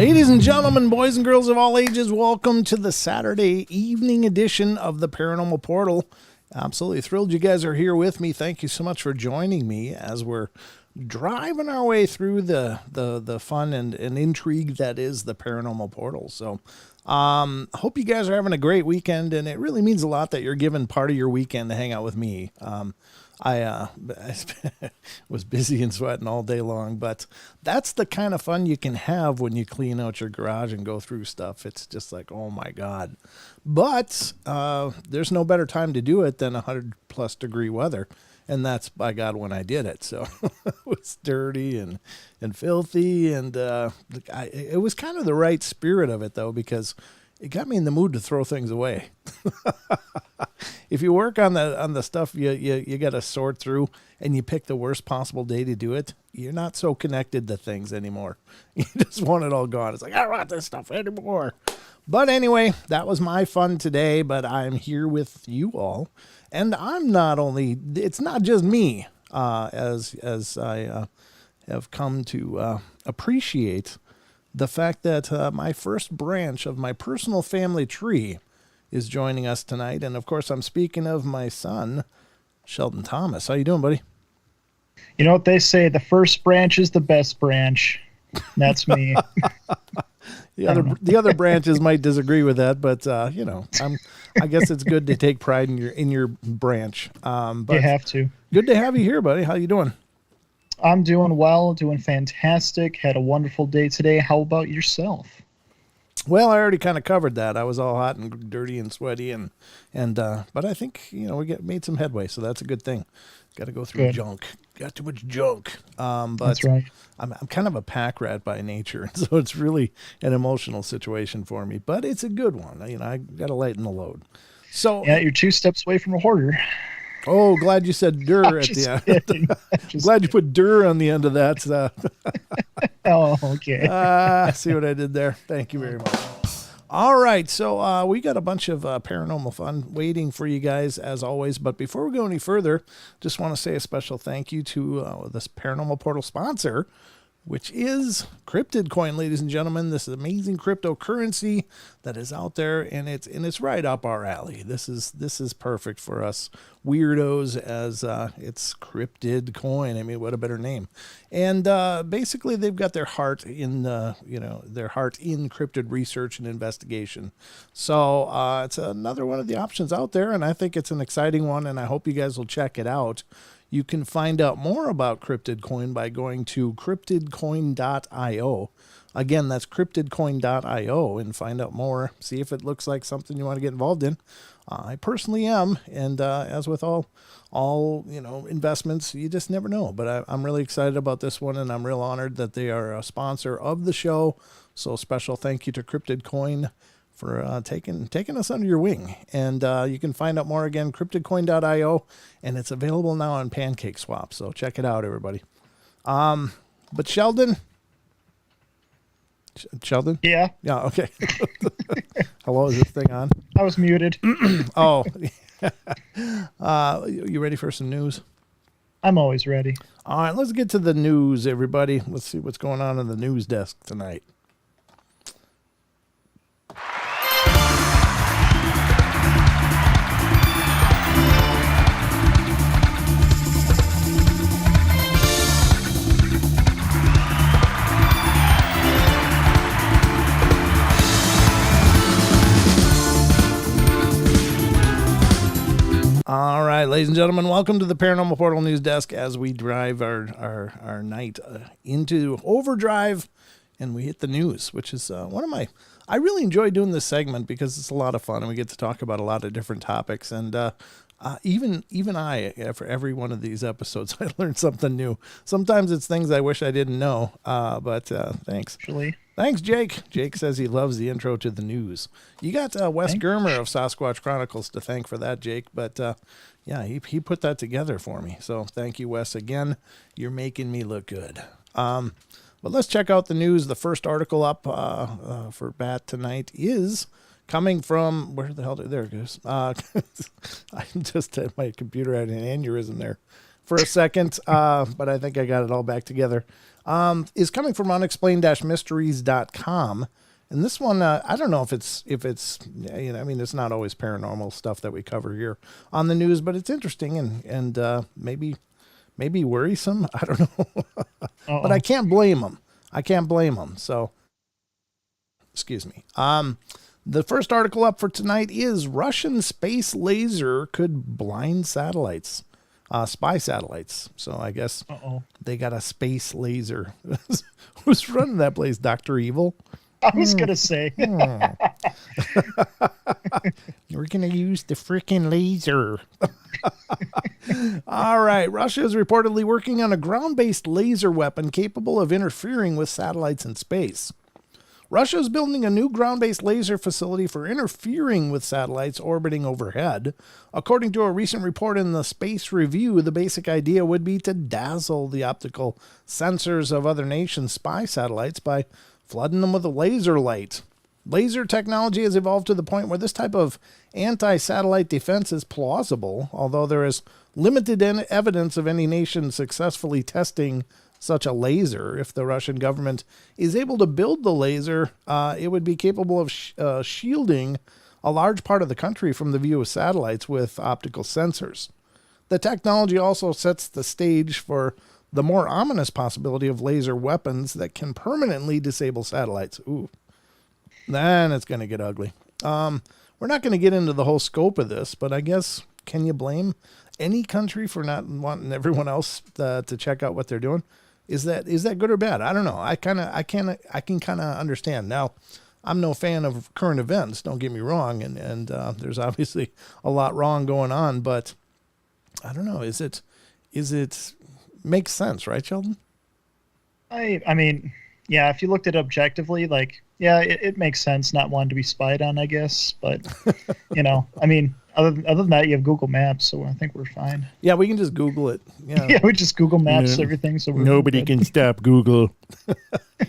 Ladies and gentlemen, boys and girls of all ages, welcome to the Saturday evening edition of the Paranormal Portal. Absolutely thrilled you guys are here with me. Thank you so much for joining me as we're driving our way through the fun and intrigue that is the Paranormal Portal. So hope you guys are having a great weekend, and it really means a lot that you're giving part of your weekend to hang out with me. I was busy and sweating all day long, but that's the kind of fun you can have when you clean out your garage and go through stuff. It's just like, oh my God. But there's no better time to do it than 100+ degree weather. And that's, by God, when I did it. So it was dirty and filthy. And it was kind of the right spirit of it, though, because it got me in the mood to throw things away. If you work on the stuff you got to sort through and you pick the worst possible day to do it, you're not so connected to things anymore. You just want it all gone. It's like, I don't want this stuff anymore. But anyway, that was my fun today, but I'm here with you all. And I'm not only, it's not just me, as I have come to appreciate the fact that my first branch of my personal family tree is joining us tonight. And of course, I'm speaking of my son, Sheldon Thomas. How you doing, buddy? You know what they say, the first branch is the best branch. That's me. The other branches might disagree with that, but I guess it's good to take pride in your branch. But you have to. Good to have you here, buddy. How you doing? I'm doing well, doing fantastic. Had a wonderful day today. How about yourself? Well, I already kind of covered that. I was all hot and dirty and sweaty, but I think we made some headway, so that's a good thing. Got to go through junk. Got too much junk. But that's right. I'm kind of a pack rat by nature, so it's really an emotional situation for me. But it's a good one. I got to lighten the load. So yeah, you're 2 steps away from a hoarder. Oh, glad you said "dur" at the end. Glad you put "dur" on the end of that. Oh, okay. See what I did there? Thank you very much. All right, so we got a bunch of paranormal fun waiting for you guys, as always. But before we go any further, just want to say a special thank you to this Paranormal Portal sponsor, which is Cryptid Coin, ladies and gentlemen. This is amazing cryptocurrency that is out there, and it's right up our alley. This is perfect for us weirdos, as it's Cryptid Coin. I mean, what a better name. And basically, they've got their heart in cryptid research and investigation. So it's another one of the options out there, and I think it's an exciting one, and I hope you guys will check it out. You can find out more about Cryptid Coin by going to cryptidcoin.io. Again, that's cryptidcoin.io, and find out more. See if it looks like something you want to get involved in. I personally am, and as with all investments, you just never know. But I'm really excited about this one, and I'm real honored that they are a sponsor of the show. So special thank you to Cryptid Coin for taking us under your wing. And you can find out more, again, cryptidcoin.io, and it's available now on Pancake Swap. So check it out, everybody. But Sheldon? Yeah. Yeah, okay. Hello, is this thing on? I was muted. Oh. You ready for some news? I'm always ready. All right, let's get to the news, everybody. Let's see what's going on the news desk tonight. All right, ladies and gentlemen, welcome to the Paranormal Portal News Desk as we drive our night into overdrive, and we hit the news, which is I really enjoy doing this segment because it's a lot of fun, and we get to talk about a lot of different topics, and even I, for every one of these episodes, I learn something new. Sometimes it's things I wish I didn't know, but thanks. Actually. Thanks, Jake. Jake says he loves the intro to the news. You got Wes Germer of Sasquatch Chronicles to thank for that, Jake. But, yeah, he put that together for me. So thank you, Wes, again. You're making me look good. But let's check out the news. The first article up for Bat tonight is coming from, where the hell, there it goes. I just had my computer had an aneurysm there. for a second, but I think I got it all back together. Is coming from unexplained-mysteries.com. And this one, I don't know if it's, I mean, it's not always paranormal stuff that we cover here on the news, but it's interesting and maybe worrisome. I don't know, but I can't blame them. So, excuse me. The first article up for tonight is Russian space laser could blind satellites, spy satellites. So I guess they got a space laser. Who's running that place? Dr. Evil? I was going to say. We're going to use the freaking laser. All right. Russia is reportedly working on a ground-based laser weapon capable of interfering with satellites in space. Russia is building a new ground-based laser facility for interfering with satellites orbiting overhead. According to a recent report in the Space Review, the basic idea would be to dazzle the optical sensors of other nations' spy satellites by flooding them with a laser light. Laser technology has evolved to the point where this type of anti-satellite defense is plausible, although there is limited evidence of any nation successfully testing such a laser. If the Russian government is able to build the laser, it would be capable of shielding a large part of the country from the view of satellites with optical sensors. The technology also sets the stage for the more ominous possibility of laser weapons that can permanently disable satellites. Ooh, then it's going to get ugly. We're not going to get into the whole scope of this, but I guess, can you blame any country for not wanting everyone else to check out what they're doing? Is that good or bad? I don't know. I can kind of understand. Now, I'm no fan of current events. Don't get me wrong, and there's obviously a lot wrong going on. But I don't know. Is it makes sense, right, Sheldon? I mean, yeah. If you looked at it objectively, like, yeah, it makes sense not wanting to be spied on, I guess. But I mean, other than that, you have Google Maps, so I think we're fine. Yeah, we can just Google it. Yeah, yeah, we just Google Maps everything. So nobody can stop Google,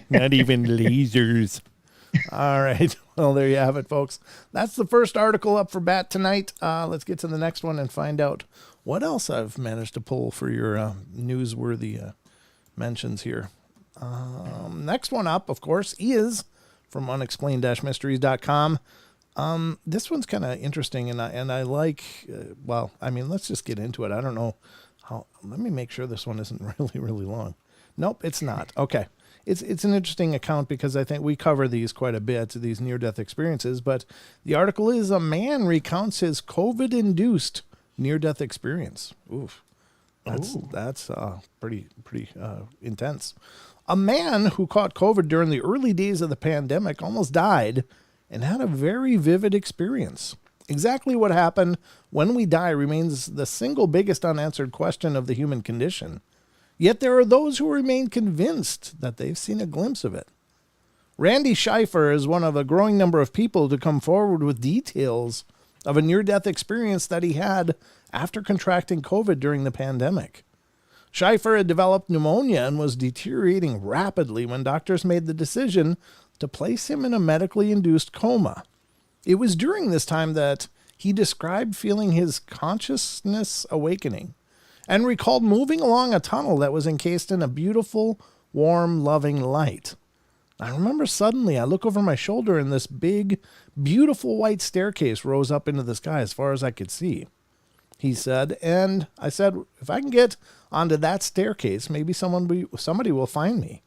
not even lasers. All right, well, there you have it, folks. That's the first article up for bat tonight. Let's get to the next one and find out what else I've managed to pull for your newsworthy mentions here. Next one up, of course, is from unexplained-mysteries.com. This one's kind of interesting, and I like, let's just get into it. I don't know how, let me make sure this one isn't really, really long. Nope, it's not. Okay. It's an interesting account because I think we cover these quite a bit, these near-death experiences, but the article is a man recounts his COVID-induced near-death experience. Oof. That's pretty intense. A man who caught COVID during the early days of the pandemic almost died and had a very vivid experience. Exactly what happened when we die remains the single biggest unanswered question of the human condition. Yet there are those who remain convinced that they've seen a glimpse of it. Randy Schleifer is one of a growing number of people to come forward with details of a near-death experience that he had after contracting COVID during the pandemic. Schleifer had developed pneumonia and was deteriorating rapidly when doctors made the decision to place him in a medically induced coma. It was during this time that he described feeling his consciousness awakening and recalled moving along a tunnel that was encased in a beautiful, warm, loving light. I remember suddenly I look over my shoulder and this big, beautiful white staircase rose up into the sky as far as I could see, he said. And I said, if I can get onto that staircase, maybe somebody will find me.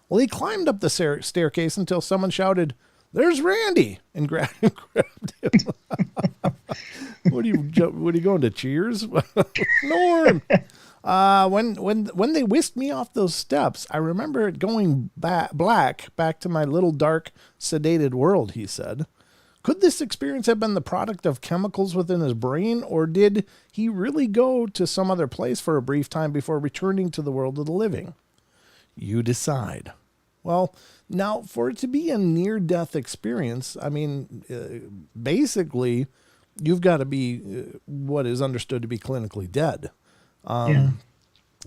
Well, he climbed up the staircase until someone shouted, "There's Randy," and grabbed him. What are you going to Cheers? Norm. When they whisked me off those steps, I remember it going black back to my little dark, sedated world, he said. Could this experience have been the product of chemicals within his brain, or did he really go to some other place for a brief time before returning to the world of the living? You decide. Well, now, for it to be a near-death experience, I mean, basically, you've got to be what is understood to be clinically dead.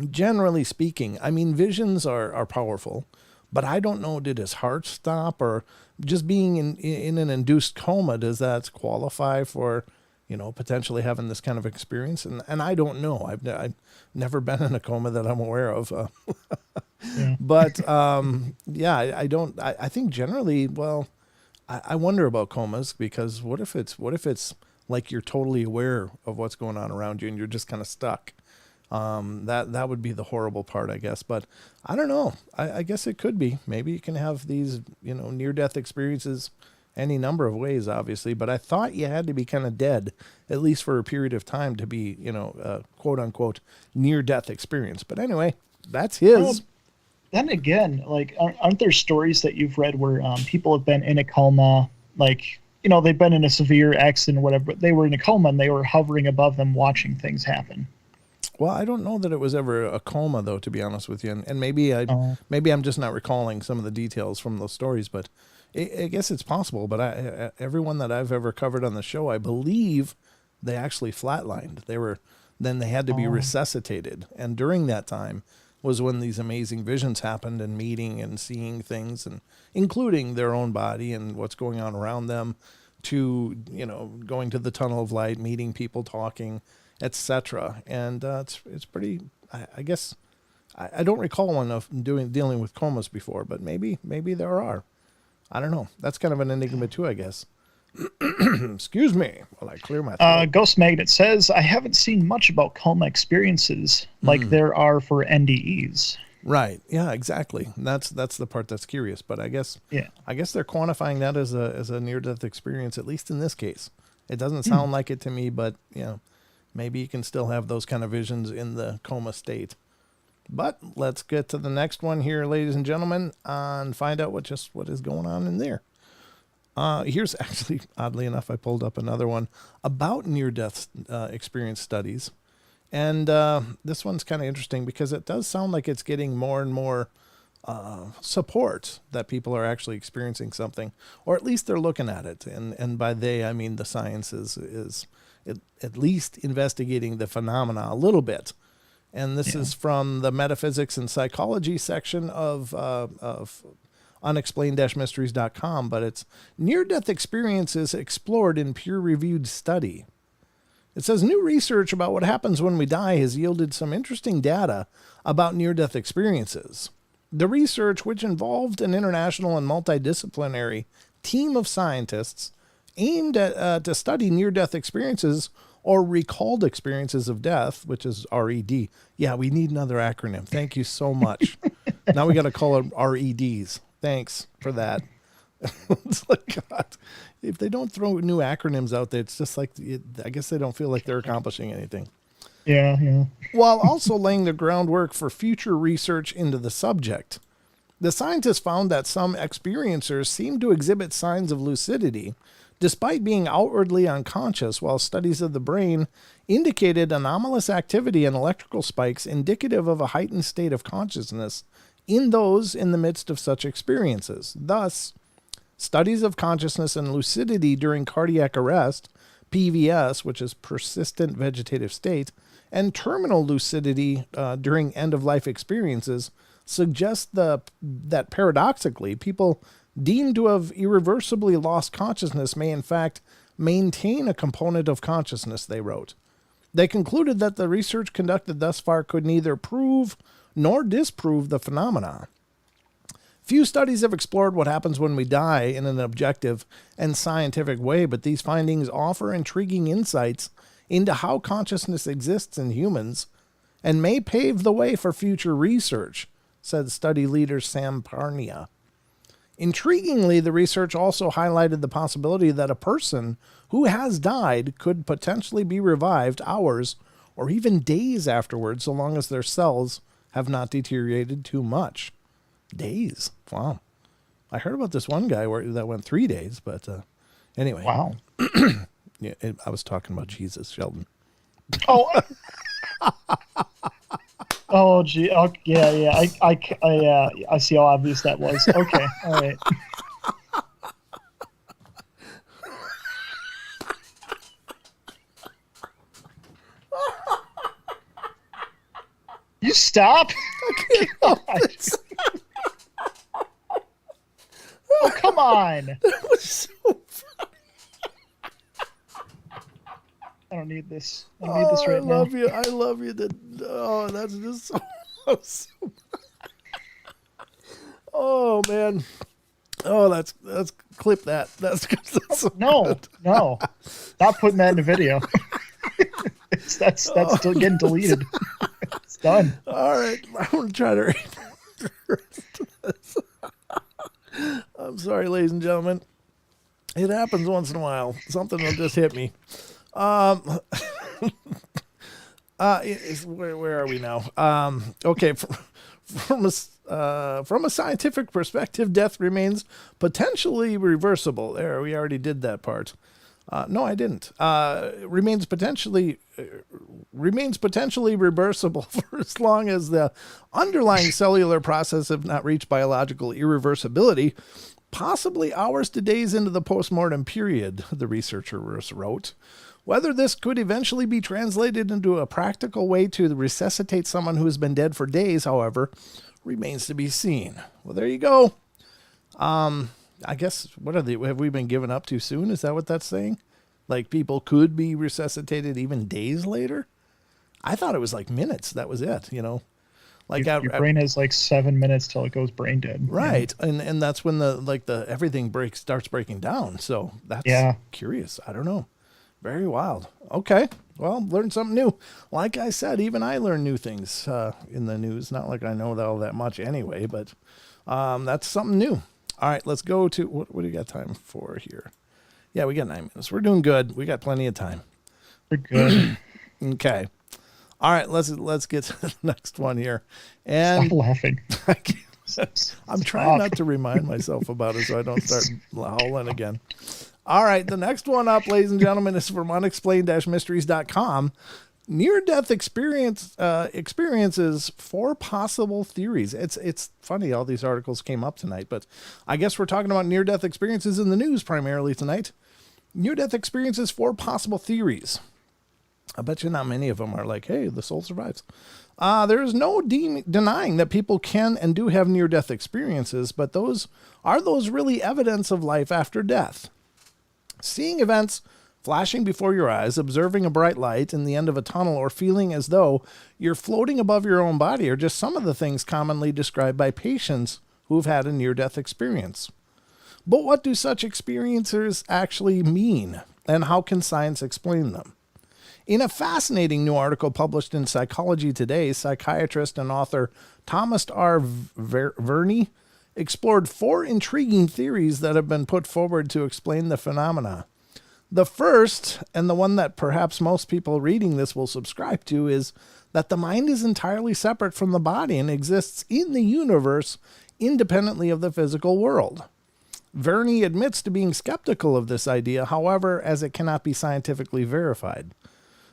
Generally speaking, I mean, visions are powerful, but I don't know, did his heart stop, or just being in an induced coma, does that qualify for potentially having this kind of experience. And I don't know. I've never been in a coma that I'm aware of. Yeah. But yeah, I don't. I think generally, well, I wonder about comas because what if it's like you're totally aware of what's going on around you and you're just kind of stuck. That would be the horrible part, I guess. But I don't know. I guess it could be. Maybe you can have these, near-death experiences any number of ways, obviously. But I thought you had to be kind of dead, at least for a period of time, to be, quote-unquote, near-death experience. But anyway, that's his. Then again, like, aren't there stories that you've read where people have been in a coma, like, they've been in a severe accident or whatever, but they were in a coma and they were hovering above them watching things happen? Well, I don't know that it was ever a coma, though, to be honest with you. And maybe I'm just not recalling some of the details from those stories, but I guess it's possible. But everyone that I've ever covered on the show, I believe they actually flatlined. Then they had to be resuscitated. And during that time was when these amazing visions happened and meeting and seeing things, and including their own body and what's going on around them, to, going to the tunnel of light, meeting people, talking, etc. And it's pretty. I guess I don't recall one of dealing with comas before, but maybe there are. I don't know. That's kind of an enigma too, I guess. Excuse me while I clear my throat. Ghost Magnet says, I haven't seen much about coma experiences like there are for NDEs. Right. Yeah, exactly. That's the part that's curious, but I guess they're quantifying that as a near-death experience, at least in this case. It doesn't sound like it to me, but maybe you can still have those kind of visions in the coma state. But let's get to the next one here, ladies and gentlemen, and find out what is going on in there. Here's actually, oddly enough, I pulled up another one about near-death experience studies. And this one's kind of interesting because it does sound like it's getting more and more support that people are actually experiencing something, or at least they're looking at it. And by they, I mean the science is at least investigating the phenomena a little bit. And this is from the metaphysics and psychology section of unexplained-mysteries.com, but it's near-death experiences explored in peer-reviewed study. It says new research about what happens when we die has yielded some interesting data about near-death experiences. The research, which involved an international and multidisciplinary team of scientists, aimed at to study near-death experiences or recalled experiences of death, which is RED. Yeah, we need another acronym. Thank you so much. Now we got to call it REDs. Thanks for that. It's like, God, if they don't throw new acronyms out there, it's just like, I guess they don't feel like they're accomplishing anything. Yeah. While also laying the groundwork for future research into the subject. The scientists found that some experiencers seemed to exhibit signs of lucidity, despite being outwardly unconscious, while studies of the brain indicated anomalous activity and electrical spikes indicative of a heightened state of consciousness in those in the midst of such experiences. Thus, studies of consciousness and lucidity during cardiac arrest, PVS, which is persistent vegetative state, and terminal lucidity during end-of-life experiences suggest that paradoxically, people deemed to have irreversibly lost consciousness may in fact maintain a component of consciousness, they wrote. They concluded that the research conducted thus far could neither prove nor disprove the phenomena. Few studies have explored what happens when we die in an objective and scientific way, but these findings offer intriguing insights into how consciousness exists in humans and may pave the way for future research, said study leader Sam Parnia. Intriguingly, the research also highlighted the possibility that a person who has died could potentially be revived hours or even days afterwards, so long as their cells have not deteriorated too much. Days? Wow. I heard about this one guy that went 3 days, but anyway. Wow. Yeah, I was talking about Jesus, Sheldon. Oh. Oh, gee. Oh, yeah. I see how obvious that was. Okay. All right. You stop. Oh, come on. That was so funny. need this. I need this right now. I love you. I love you. Oh, that's just so awesome. Oh man. Oh, that's clip that. That's so No. Stop putting that in the video. That's still getting deleted. It's done. All right, I'm gonna try to read the rest of this. I'm sorry, ladies and gentlemen. It happens once in a while. Something will just hit me. Where are we now? Okay, from a scientific perspective, death remains potentially reversible. There, we already did that part. No, I didn't. Remains potentially reversible for as long as the underlying cellular process have not reached biological irreversibility, possibly hours to days into the postmortem period, the researchers wrote. Whether this could eventually be translated into a practical way to resuscitate someone who has been dead for days, however, remains to be seen. Well, there you go. I guess, have we been given up too soon? Is that what that's saying? Like people could be resuscitated even days later? I thought it was like minutes. That was it, Like your brain has like 7 minutes till it goes brain dead. Right. And that's when the everything starts breaking down. So that's curious. I don't know. Very wild. Okay. Well, learned something new. Like I said, even I learn new things in the news. Not like I know all that much anyway, but that's something new. All right, let's go to what do you got time for here? Yeah, we got 9 minutes. We're doing good. We got plenty of time. We're good. Okay. All right, let's get to the next one here. And stop laughing. I'm trying not to remind myself about it so I don't start howling again. All right, the next one up, ladies and gentlemen, is from unexplained-mysteries.com. Near-death experiences 4 possible theories. It's funny all these articles came up tonight, but I guess we're talking about near-death experiences in the news primarily tonight. Near-death experiences 4 possible theories. I bet you not many of them are like, hey, the soul survives. There is no denying that people can and do have near-death experiences, but are those really evidence of life after death? Seeing events flashing before your eyes, observing a bright light in the end of a tunnel, or feeling as though you're floating above your own body are just some of the things commonly described by patients who've had a near-death experience. But what do such experiences actually mean, and how can science explain them? In a fascinating new article published in Psychology Today, psychiatrist and author Thomas R. Verney explored 4 intriguing theories that have been put forward to explain the phenomena. The first, and the one that perhaps most people reading this will subscribe to, is that the mind is entirely separate from the body and exists in the universe independently of the physical world. Verney admits to being skeptical of this idea, however, as it cannot be scientifically verified.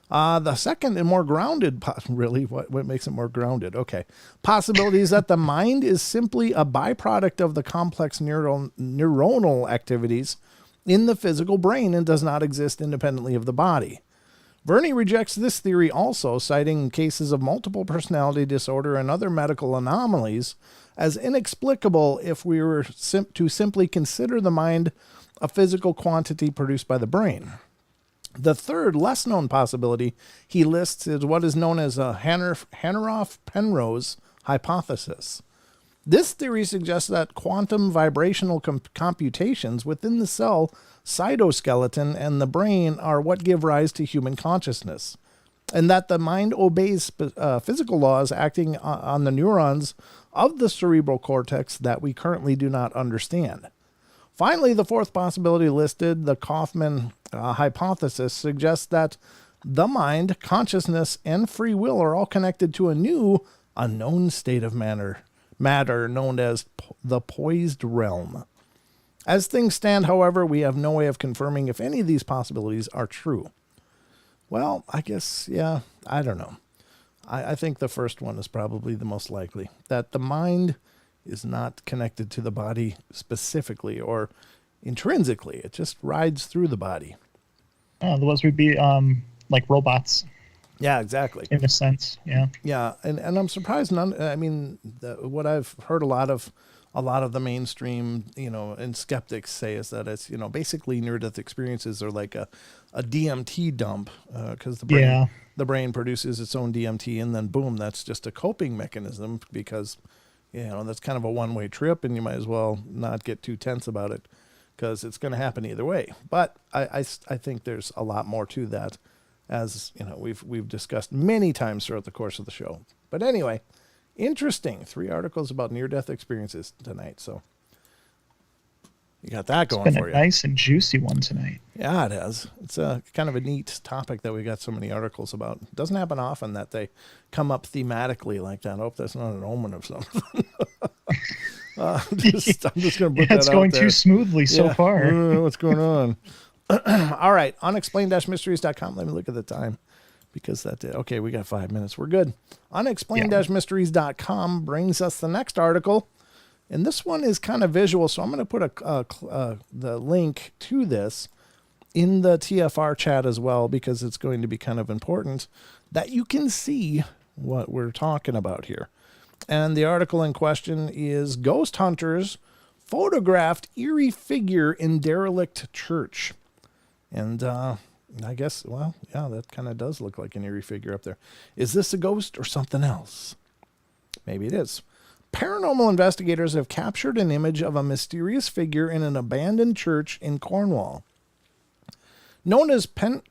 The second and more grounded, really, what makes it more grounded? Okay. Possibility is that the mind is simply a byproduct of the complex neuronal activities in the physical brain and does not exist independently of the body. Verney rejects this theory also, citing cases of multiple personality disorder and other medical anomalies as inexplicable if we were to simply consider the mind a physical quantity produced by the brain. The third, less-known possibility he lists is what is known as a Hanaroff-Penrose hypothesis. This theory suggests that quantum vibrational computations within the cell cytoskeleton and the brain are what give rise to human consciousness, and that the mind obeys physical laws acting on the neurons of the cerebral cortex that we currently do not understand. Finally, the fourth possibility listed, the Kaufman hypothesis, suggests that the mind, consciousness, and free will are all connected to a new, unknown state of matter known as the poised realm. As things stand, however, we have no way of confirming if any of these possibilities are true. Well, I guess, yeah, I don't know. I think the first one is probably the most likely, that the mind is not connected to the body specifically or intrinsically. It just rides through the body. Otherwise we'd be like robots. Yeah, exactly. In a sense, yeah. Yeah, and I'm surprised what I've heard a lot of a lot of the mainstream, and skeptics say is that it's, basically near-death experiences are like a DMT dump, because Yeah. the brain produces its own DMT, and then boom, that's just a coping mechanism because, that's kind of a one-way trip, and you might as well not get too tense about it because it's going to happen either way. But I think there's a lot more to that, as we've discussed many times throughout the course of the show. But anyway, interesting 3 articles about near-death experiences tonight. So you got that going for you. It's been a nice and juicy one tonight. Yeah, it has. It's a kind of a neat topic that we got so many articles about. It doesn't happen often that they come up thematically like that. I hope that's not an omen of something. I'm just going to put that It's out going there. too smoothly so far. What's going on? All right, unexplained-mysteries.com. Let me look at the time because that did. Okay, we got 5 minutes. We're good. Unexplained-mysteries.com brings us the next article. And this one is kind of visual, so I'm going to put the link to this in the TFR chat as well, because it's going to be kind of important that you can see what we're talking about here. And the article in question is Ghost Hunters Photographed Eerie Figure in Derelict Church. And I guess, well, yeah, that kind of does look like an eerie figure up there. Is this a ghost or something else? Maybe it is. Paranormal investigators have captured an image of a mysterious figure in an abandoned church in Cornwall. Known as Pengagers,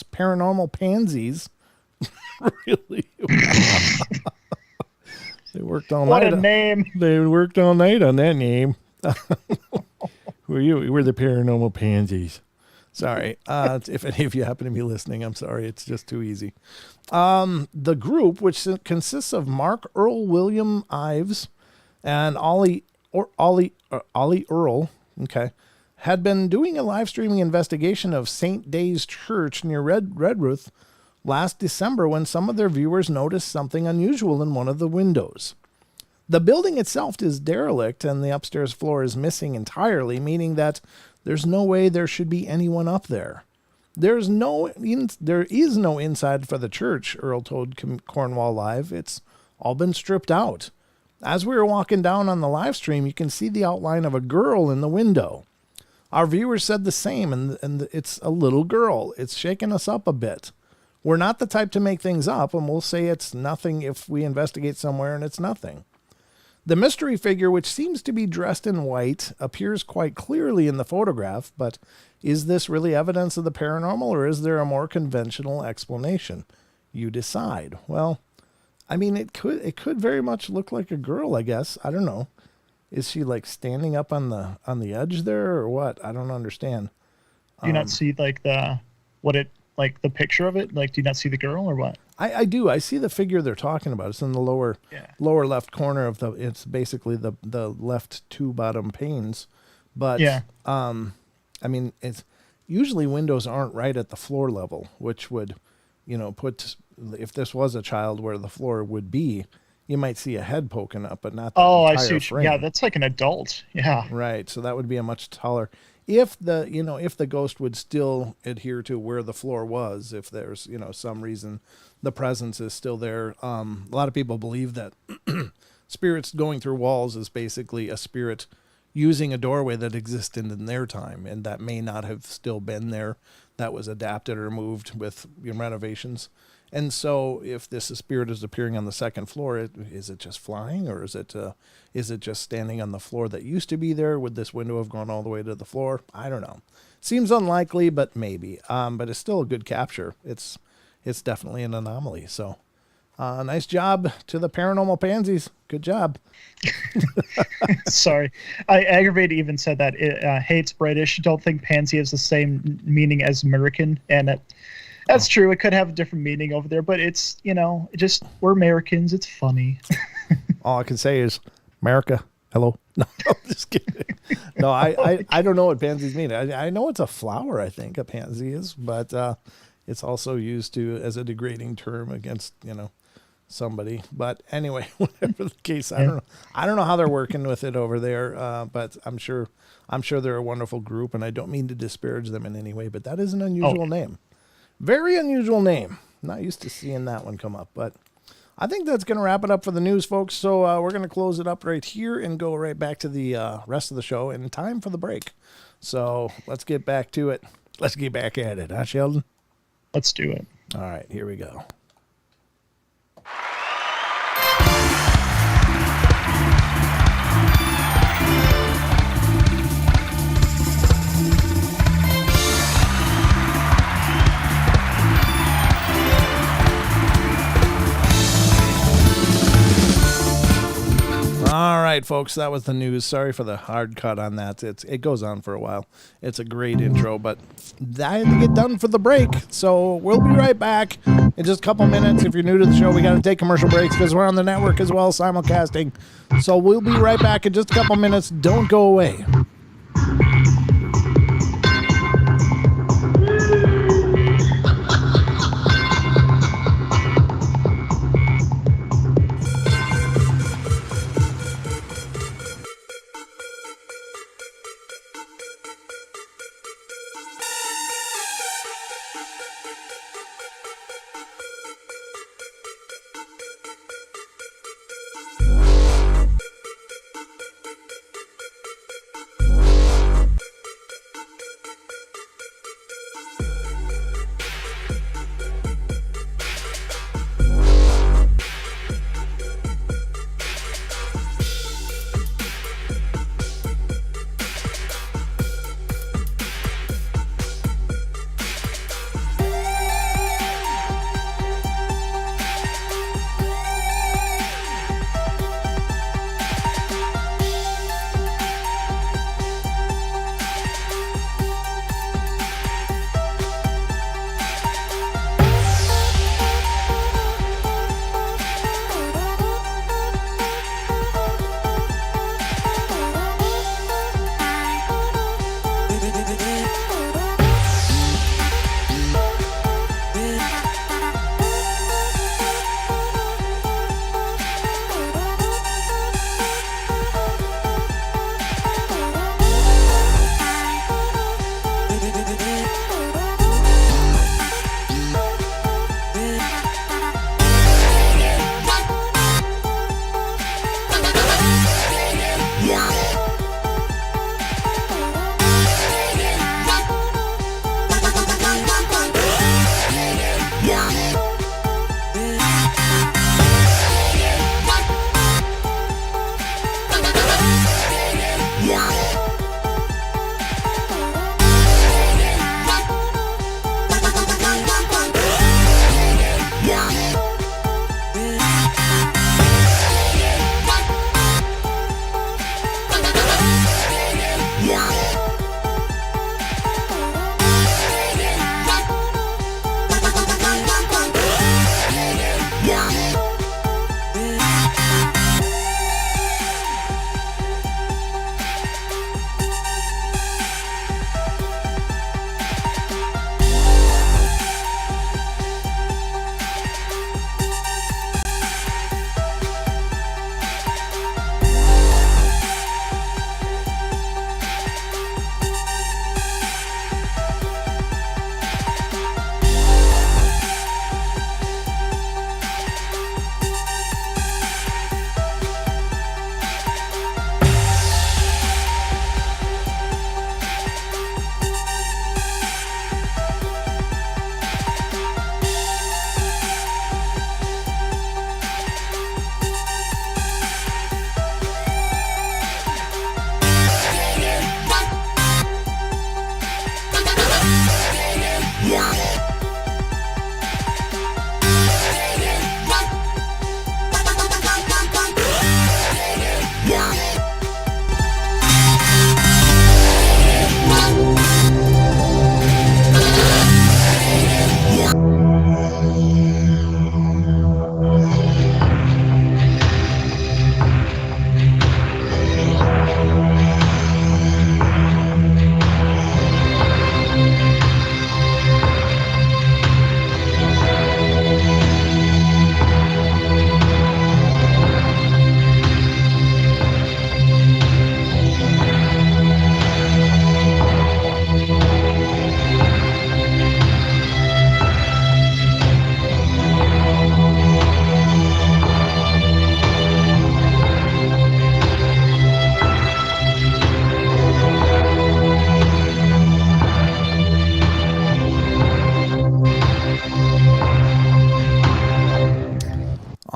paranormal pansies. Really? They worked all night. What a name. They worked all night on that name. Who are you? We're the paranormal pansies. Sorry. If any of you happen to be listening, I'm sorry. It's just too easy. The group, which consists of Mark Earl William Ives and Ollie Earl, had been doing a live streaming investigation of St. Day's Church near Redruth last December when some of their viewers noticed something unusual in one of the windows. The building itself is derelict and the upstairs floor is missing entirely, meaning that there's no way there should be anyone up there. There is no inside for the church, Earl told Cornwall Live. It's all been stripped out. As we were walking down on the live stream, you can see the outline of a girl in the window. Our viewers said the same, and it's a little girl. It's shaking us up a bit. We're not the type to make things up, and we'll say it's nothing if we investigate somewhere and it's nothing. The mystery figure, which seems to be dressed in white, appears quite clearly in the photograph, but is this really evidence of the paranormal, or is there a more conventional explanation? You decide. Well, I mean, it could very much look like a girl, I guess. I don't know. Is she like standing up on the edge there, or what? I don't understand. Do you not see the picture of it? Like, do you not see the girl or what? I do. I see the figure they're talking about. It's in the lower left corner of it's basically the left 2 bottom panes. But yeah. I mean, it's usually windows aren't right at the floor level, which would, put, if this was a child where the floor would be, you might see a head poking up, but not the entire I see. frame. Yeah, that's like an adult. Yeah. Right. So that would be a much taller. If the ghost would still adhere to where the floor was, if there's, some reason the presence is still there. A lot of people believe that spirits going through walls is basically a spirit using a doorway that existed in their time, and that may not have still been there. That was adapted or moved with renovations. And so if this spirit is appearing on the second floor, is it just flying, or is it just standing on the floor that used to be there? Would this window have gone all the way to the floor? I don't know. Seems unlikely, but maybe. But it's still a good capture. It's definitely an anomaly. So nice job to the paranormal pansies. Good job. Sorry. Aggravated even said that it hates British. Don't think pansy has the same meaning as American. And that's true. It could have a different meaning over there, but it's, we're Americans. It's funny. All I can say is America. Hello. No, I'm just kidding. No, I don't know what pansies mean. I know it's a flower, I think a pansy is, but it's also used as a degrading term against, somebody. But anyway, whatever the case, I don't know how they're working with it over there, but I'm sure they're a wonderful group, and I don't mean to disparage them in any way, but that is an unusual name. Very unusual name. Not used to seeing that one come up, but I think that's going to wrap it up for the news, folks. So we're going to close it up right here and go right back to the rest of the show in time for the break. So let's get back to it. Let's get back at it, huh, Sheldon? Let's do it. All right, here we go. All right, folks, that was the news. Sorry for the hard cut on that. It goes on for a while. It's a great intro, but I had to get done for the break. So we'll be right back in just a couple minutes. If you're new to the show, we got to take commercial breaks because we're on the network as well, simulcasting. So we'll be right back in just a couple minutes. Don't go away.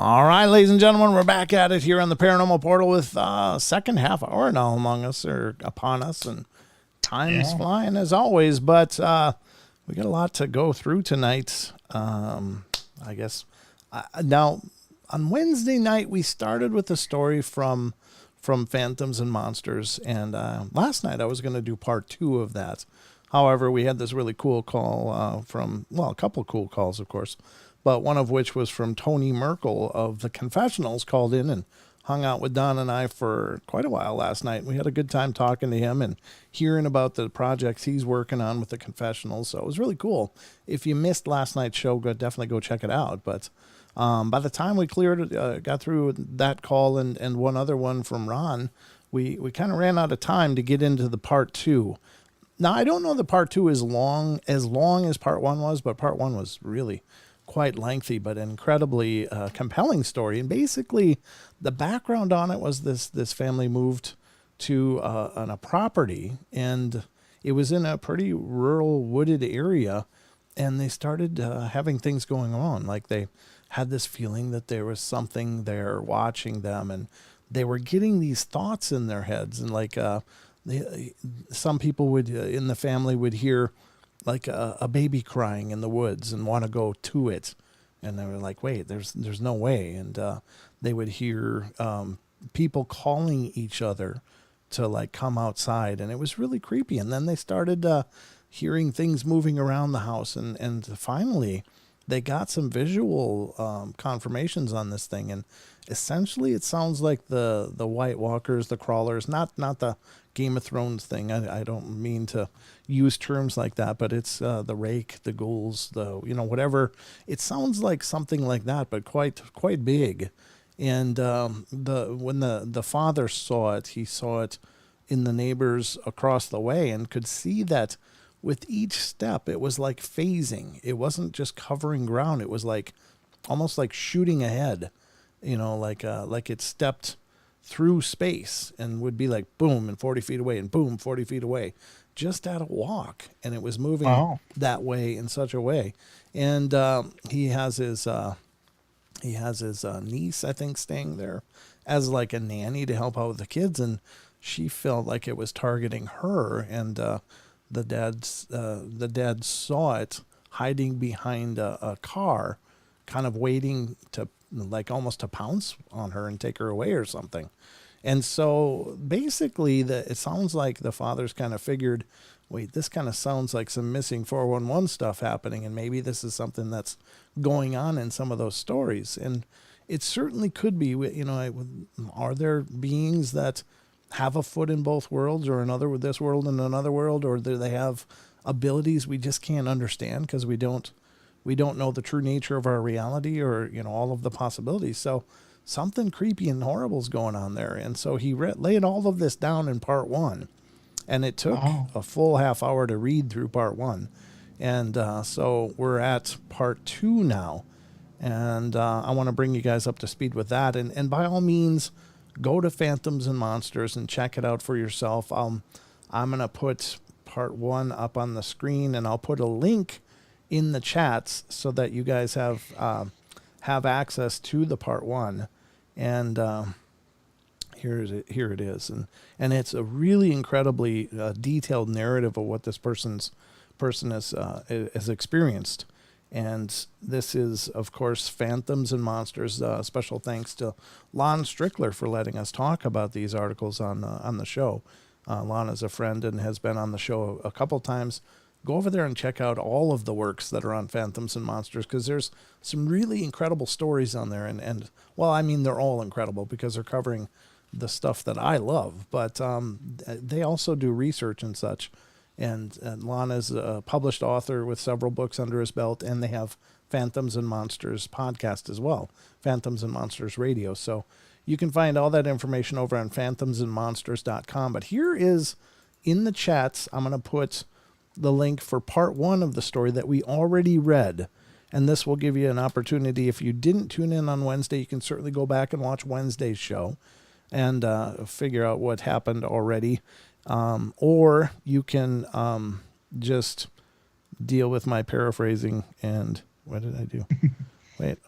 All right, ladies and gentlemen, we're back at it here on the Paranormal Portal with second half hour now among us or upon us, and time's flying as always. But we got a lot to go through tonight. I guess now on Wednesday night we started with the story from Phantoms and Monsters, and last night I was going to do part 2 of that. However, we had this really cool call from a couple of cool calls, of course. But one of which was from Tony Merkel of the Confessionals, called in and hung out with Don and I for quite a while last night. We had a good time talking to him and hearing about the projects he's working on with the Confessionals. So it was really cool. If you missed last night's show, definitely go check it out. But by the time we got through that call and one other one from Ron, we kind of ran out of time to get into the part 2. Now, I don't know that part 2 is long as part 1 was, but part 1 was really quite lengthy, but incredibly compelling story. And basically, the background on it was this family moved to on a property, and it was in a pretty rural, wooded area, and they started having things going on. Like they had this feeling that there was something there watching them, and they were getting these thoughts in their heads, and like some people would in the family would hear like a baby crying in the woods and want to go to it. And they were like, wait, there's no way. And they would hear people calling each other to like come outside. And it was really creepy. And then they started hearing things moving around the house. And finally, they got some visual confirmations on this thing. And essentially, it sounds like the White Walkers, the crawlers, not the Game of Thrones thing. I don't mean to use terms like that, but it's the rake, the ghouls, whatever. It sounds like something like that, but quite big. And when the father saw it, he saw it in the neighbors across the way and could see that with each step, it was like phasing. It wasn't just covering ground. It was like almost like shooting ahead, like it stepped through space and would be like boom and 40 feet away and boom 40 feet away, just at a walk. And it was moving that way in such a way. And he has his niece, I think, staying there as like a nanny to help out with the kids, and she felt like it was targeting her. And the dad saw it hiding behind a car, kind of waiting to like almost to pounce on her and take her away or something. And so basically it sounds like the father's kind of figured, wait, this kind of sounds like some missing 411 stuff happening, and maybe this is something that's going on in some of those stories. And it certainly could be, are there beings that have a foot in both worlds, or another with this world and another world, or do they have abilities we just can't understand because we don't know the true nature of our reality, or all of the possibilities. So something creepy and horrible is going on there. And so he laid all of this down in part 1, and it took a full half hour to read through part 1. And so we're at part 2 now, and I want to bring you guys up to speed with that. And by all means, go to Phantoms and Monsters and check it out for yourself. I'm going to put part 1 up on the screen, and I'll put a link in the chats so that you guys have access to the part 1. And here it is. And it's a really incredibly detailed narrative of what this person has experienced. And this is, of course, Phantoms and Monsters. Special thanks to Lon Strickler for letting us talk about these articles on the show. Lon is a friend and has been on the show a couple times. Go over there and check out all of the works that are on Phantoms and Monsters, because there's some really incredible stories on there. And they're all incredible because they're covering the stuff that I love. But they also do research and such. And Lon is a published author with several books under his belt, and they have Phantoms and Monsters podcast as well, Phantoms and Monsters Radio. So you can find all that information over on phantomsandmonsters.com. But here is, in the chats, I'm going to put the link for part 1 of the story that we already read. And this will give you an opportunity. If you didn't tune in on Wednesday, you can certainly go back and watch Wednesday's show and figure out what happened already. Or you can just deal with my paraphrasing. And what did I do? Wait,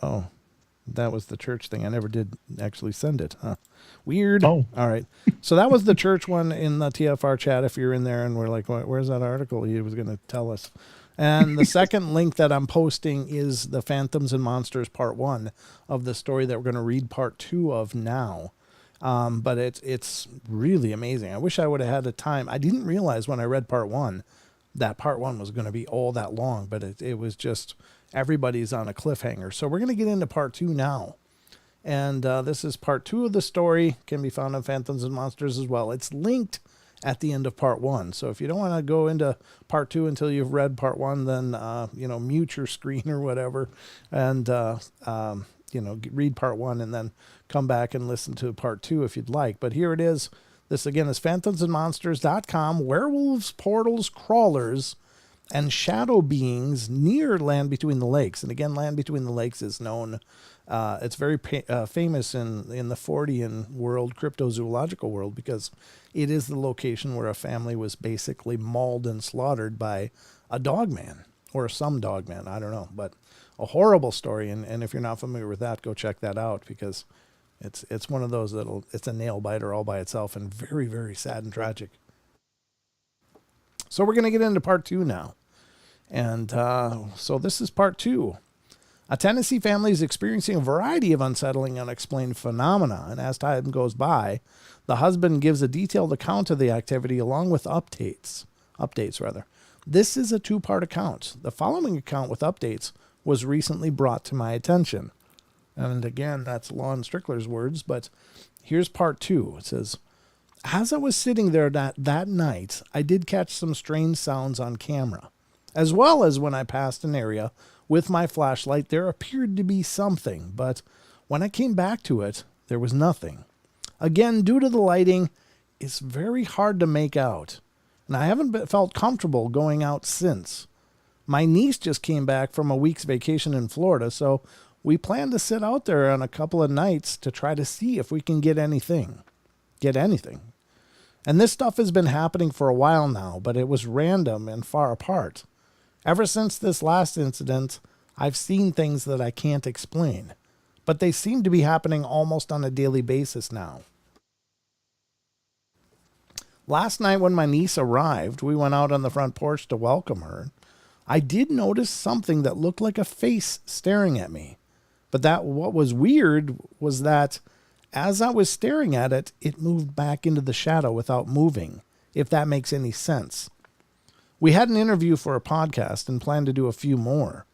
That was the church thing. I never did actually send it. Huh? Weird. Oh. All right. So that was the church one in the TFR chat. If you're in there and we're like, where's that article? He was going to tell us. And the second link that I'm posting is the Phantoms and Monsters Part 1 of the story that we're going to read Part 2 of now. But it's really amazing. I wish I would have had the time. I didn't realize when I read Part 1 that Part 1 was going to be all that long, but it was just everybody's on a cliffhanger. So we're going to get into Part 2 now. And this is Part 2 of the story. Can be found on Phantoms and Monsters as well. It's linked at the end of Part 1. So if you don't want to go into Part 2 until you've read Part 1, then, mute your screen or whatever and, read Part 1 and then come back and listen to Part 2 if you'd like. But here it is. This, again, is phantomsandmonsters.com. Werewolves, portals, crawlers, and shadow beings near Land Between the Lakes. And again, Land Between the Lakes is known. It's very famous in the Fortean world, cryptozoological world, because it is the location where a family was basically mauled and slaughtered by a dogman or some dogman. I don't know, but a horrible story. And if you're not familiar with that, go check that out, because it's one of those it's a nail biter all by itself and very, very sad and tragic. So we're going to get into Part 2 now. And so this is Part 2. A Tennessee family is experiencing a variety of unsettling, unexplained phenomena, and as time goes by, the husband gives a detailed account of the activity along with updates. This is a two-part account. The following account with updates was recently brought to my attention. And again, that's Lon Strickler's words, but here's Part 2. It says, as I was sitting there that night, I did catch some strange sounds on camera, as well as when I passed an area with my flashlight. There appeared to be something, but when I came back to it, there was nothing. Again, due to the lighting, it's very hard to make out, and I haven't felt comfortable going out since. My niece just came back from a week's vacation in Florida, so we plan to sit out there on a couple of nights to try to see if we can get anything. And this stuff has been happening for a while now, but it was random and far apart. Ever since this last incident, I've seen things that I can't explain, but they seem to be happening almost on a daily basis now. Last night when my niece arrived, we went out on the front porch to welcome her. I did notice something that looked like a face staring at me, but what was weird was that as I was staring at it, it moved back into the shadow without moving, if that makes any sense. We had an interview for a podcast and plan to do a few more.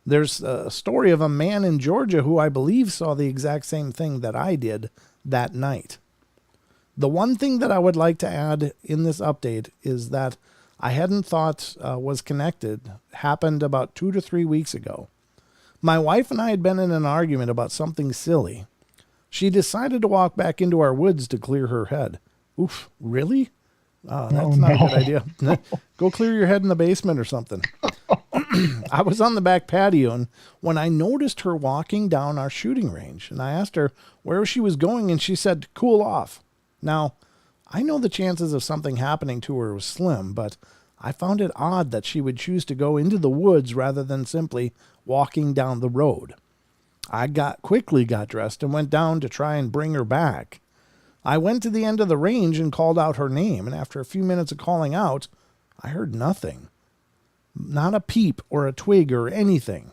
There's a story of a man in Georgia who I believe saw the exact same thing that I did that night. The one thing that I would like to add in this update is that I hadn't thought was connected happened about 2 to 3 weeks ago. My wife and I had been in an argument about something silly. She decided to walk back into our woods to clear her head. Oof, really? That's not a good idea. Go clear your head in the basement or something. I was on the back patio, and when I noticed her walking down our shooting range, and I asked her where she was going, and she said, cool off. Now, I know the chances of something happening to her was slim, but I found it odd that she would choose to go into the woods rather than simply walking down the road. I quickly got dressed and went down to try and bring her back. I went to the end of the range and called out her name, and after a few minutes of calling out, I heard nothing. Not a peep or a twig or anything.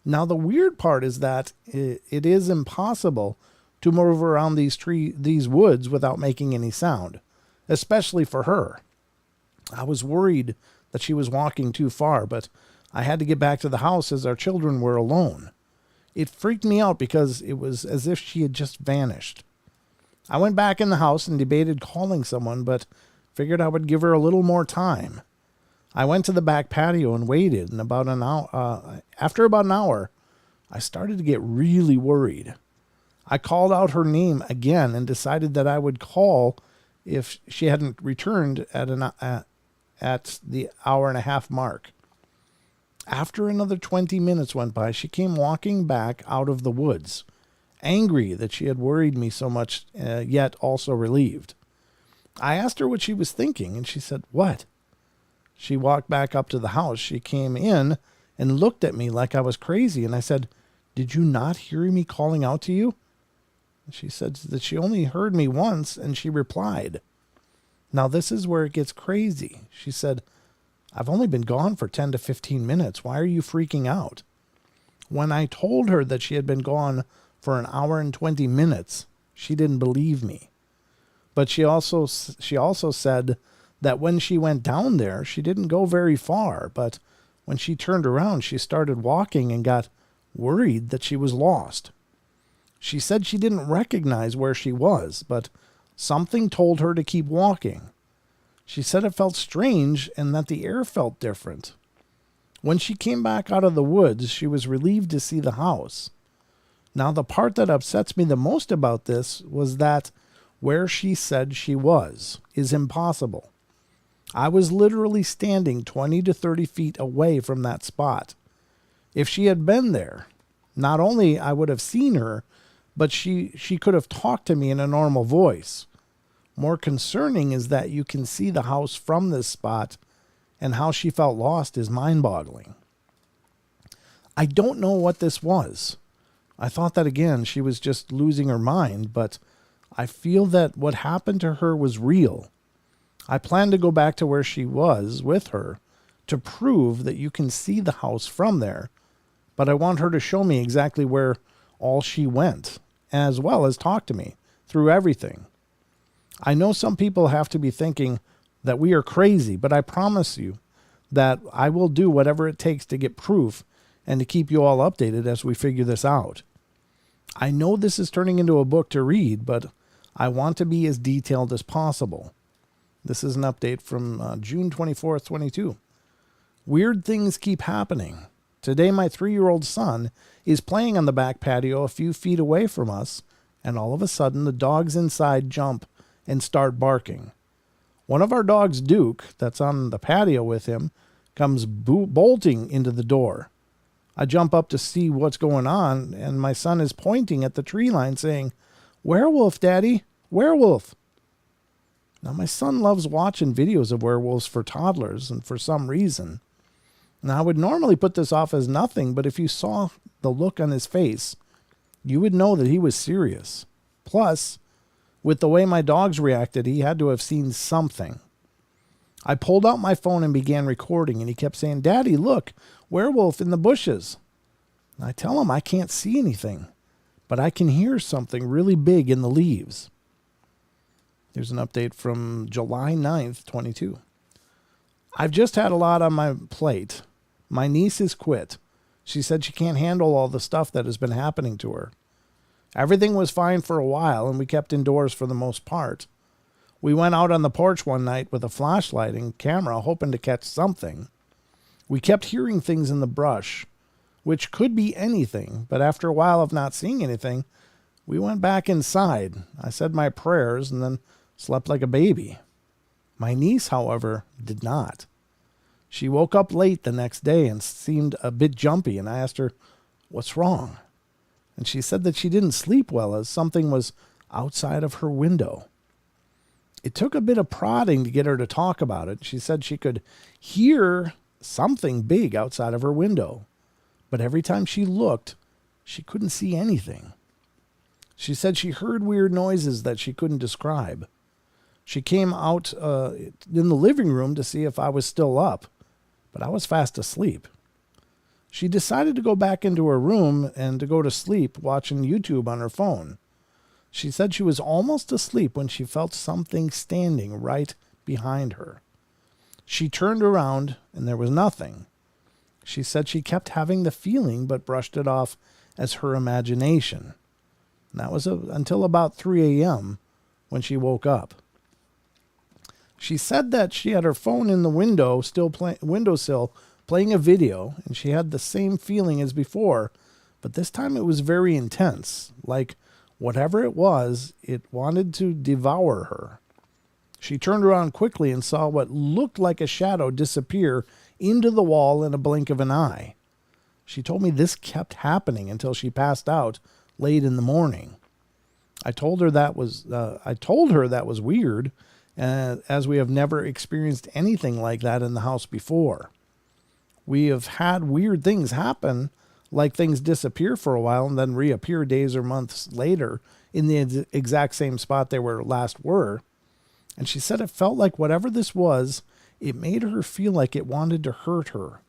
Now, the weird part is that it is impossible to move around these woods without making any sound, especially for her. I was worried that she was walking too far, but I had to get back to the house as our children were alone. It freaked me out because it was as if she had just vanished. I went back in the house and debated calling someone, but figured I would give her a little more time. I went to the back patio and waited, and after about an hour, I started to get really worried. I called out her name again and decided that I would call if she hadn't returned at the hour and a half mark. After another 20 minutes went by, she came walking back out of the woods, angry that she had worried me so much, yet also relieved. I asked her what she was thinking, and she said, "What?" She walked back up to the house. She came in and looked at me like I was crazy, and I said, Did you not hear me calling out to you? She said that she only heard me once, and she replied. Now this is where it gets crazy. She said, I've only been gone for 10 to 15 minutes. Why are you freaking out? When I told her that she had been gone for an hour and 20 minutes, she didn't believe me. But she also said that when she went down there, she didn't go very far, but when she turned around, she started walking and got worried that she was lost. She said she didn't recognize where she was, but something told her to keep walking. She said it felt strange and that the air felt different. When she came back out of the woods, she was relieved to see the house. Now, the part that upsets me the most about this was that where she said she was is impossible. I was literally standing 20 to 30 feet away from that spot. If she had been there, not only I would have seen her, but she could have talked to me in a normal voice. More concerning is that you can see the house from this spot, and how she felt lost is mind-boggling. I don't know what this was. I thought that, again, she was just losing her mind, but I feel that what happened to her was real. I plan to go back to where she was with her to prove that you can see the house from there, but I want her to show me exactly where all she went, as well as talk to me through everything. I know some people have to be thinking that we are crazy, but I promise you that I will do whatever it takes to get proof and to keep you all updated as we figure this out. I know this is turning into a book to read, but I want to be as detailed as possible. This is an update from June 24th, 22. Weird things keep happening. Today, my 3-year-old son is playing on the back patio a few feet away from us, and all of a sudden the dogs inside jump and start barking. One of our dogs, Duke, that's on the patio with him, comes bolting into the door. I jump up to see what's going on, and my son is pointing at the tree line saying, "Werewolf, Daddy, werewolf." Now, my son loves watching videos of werewolves for toddlers, and for some reason. Now, I would normally put this off as nothing, but if you saw the look on his face, you would know that he was serious. Plus, with the way my dogs reacted, he had to have seen something. I pulled out my phone and began recording, and he kept saying, "Daddy, look, werewolf in the bushes." And I tell him I can't see anything, but I can hear something really big in the leaves. Here's an update from July 9th, 22. I've just had a lot on my plate. My niece has quit. She said she can't handle all the stuff that has been happening to her. Everything was fine for a while, and we kept indoors for the most part. We went out on the porch one night with a flashlight and camera, hoping to catch something. We kept hearing things in the brush, which could be anything, but after a while of not seeing anything, we went back inside. I said my prayers and then slept like a baby. My niece, however, did not. She woke up late the next day and seemed a bit jumpy, and I asked her, "What's wrong?" And she said that she didn't sleep well as something was outside of her window. It took a bit of prodding to get her to talk about it. She said she could hear something big outside of her window, but every time she looked, she couldn't see anything. She said she heard weird noises that she couldn't describe. She came out in the living room to see if I was still up, but I was fast asleep. She decided to go back into her room and to go to sleep watching YouTube on her phone. She said she was almost asleep when she felt something standing right behind her. She turned around and there was nothing. She said she kept having the feeling but brushed it off as her imagination. And that was until about 3 a.m. when she woke up. She said that she had her phone in the window, windowsill, playing a video, and she had the same feeling as before, but this time it was very intense, like whatever it was, it wanted to devour her. She turned around quickly and saw what looked like a shadow disappear into the wall in a blink of an eye. She told me this kept happening until she passed out late in the morning. I told her that was weird, as we have never experienced anything like that in the house before. We have had weird things happen like things disappear for a while and then reappear days or months later in the exact same spot they were last were. And she said it felt like whatever this was, it made her feel like it wanted to hurt her.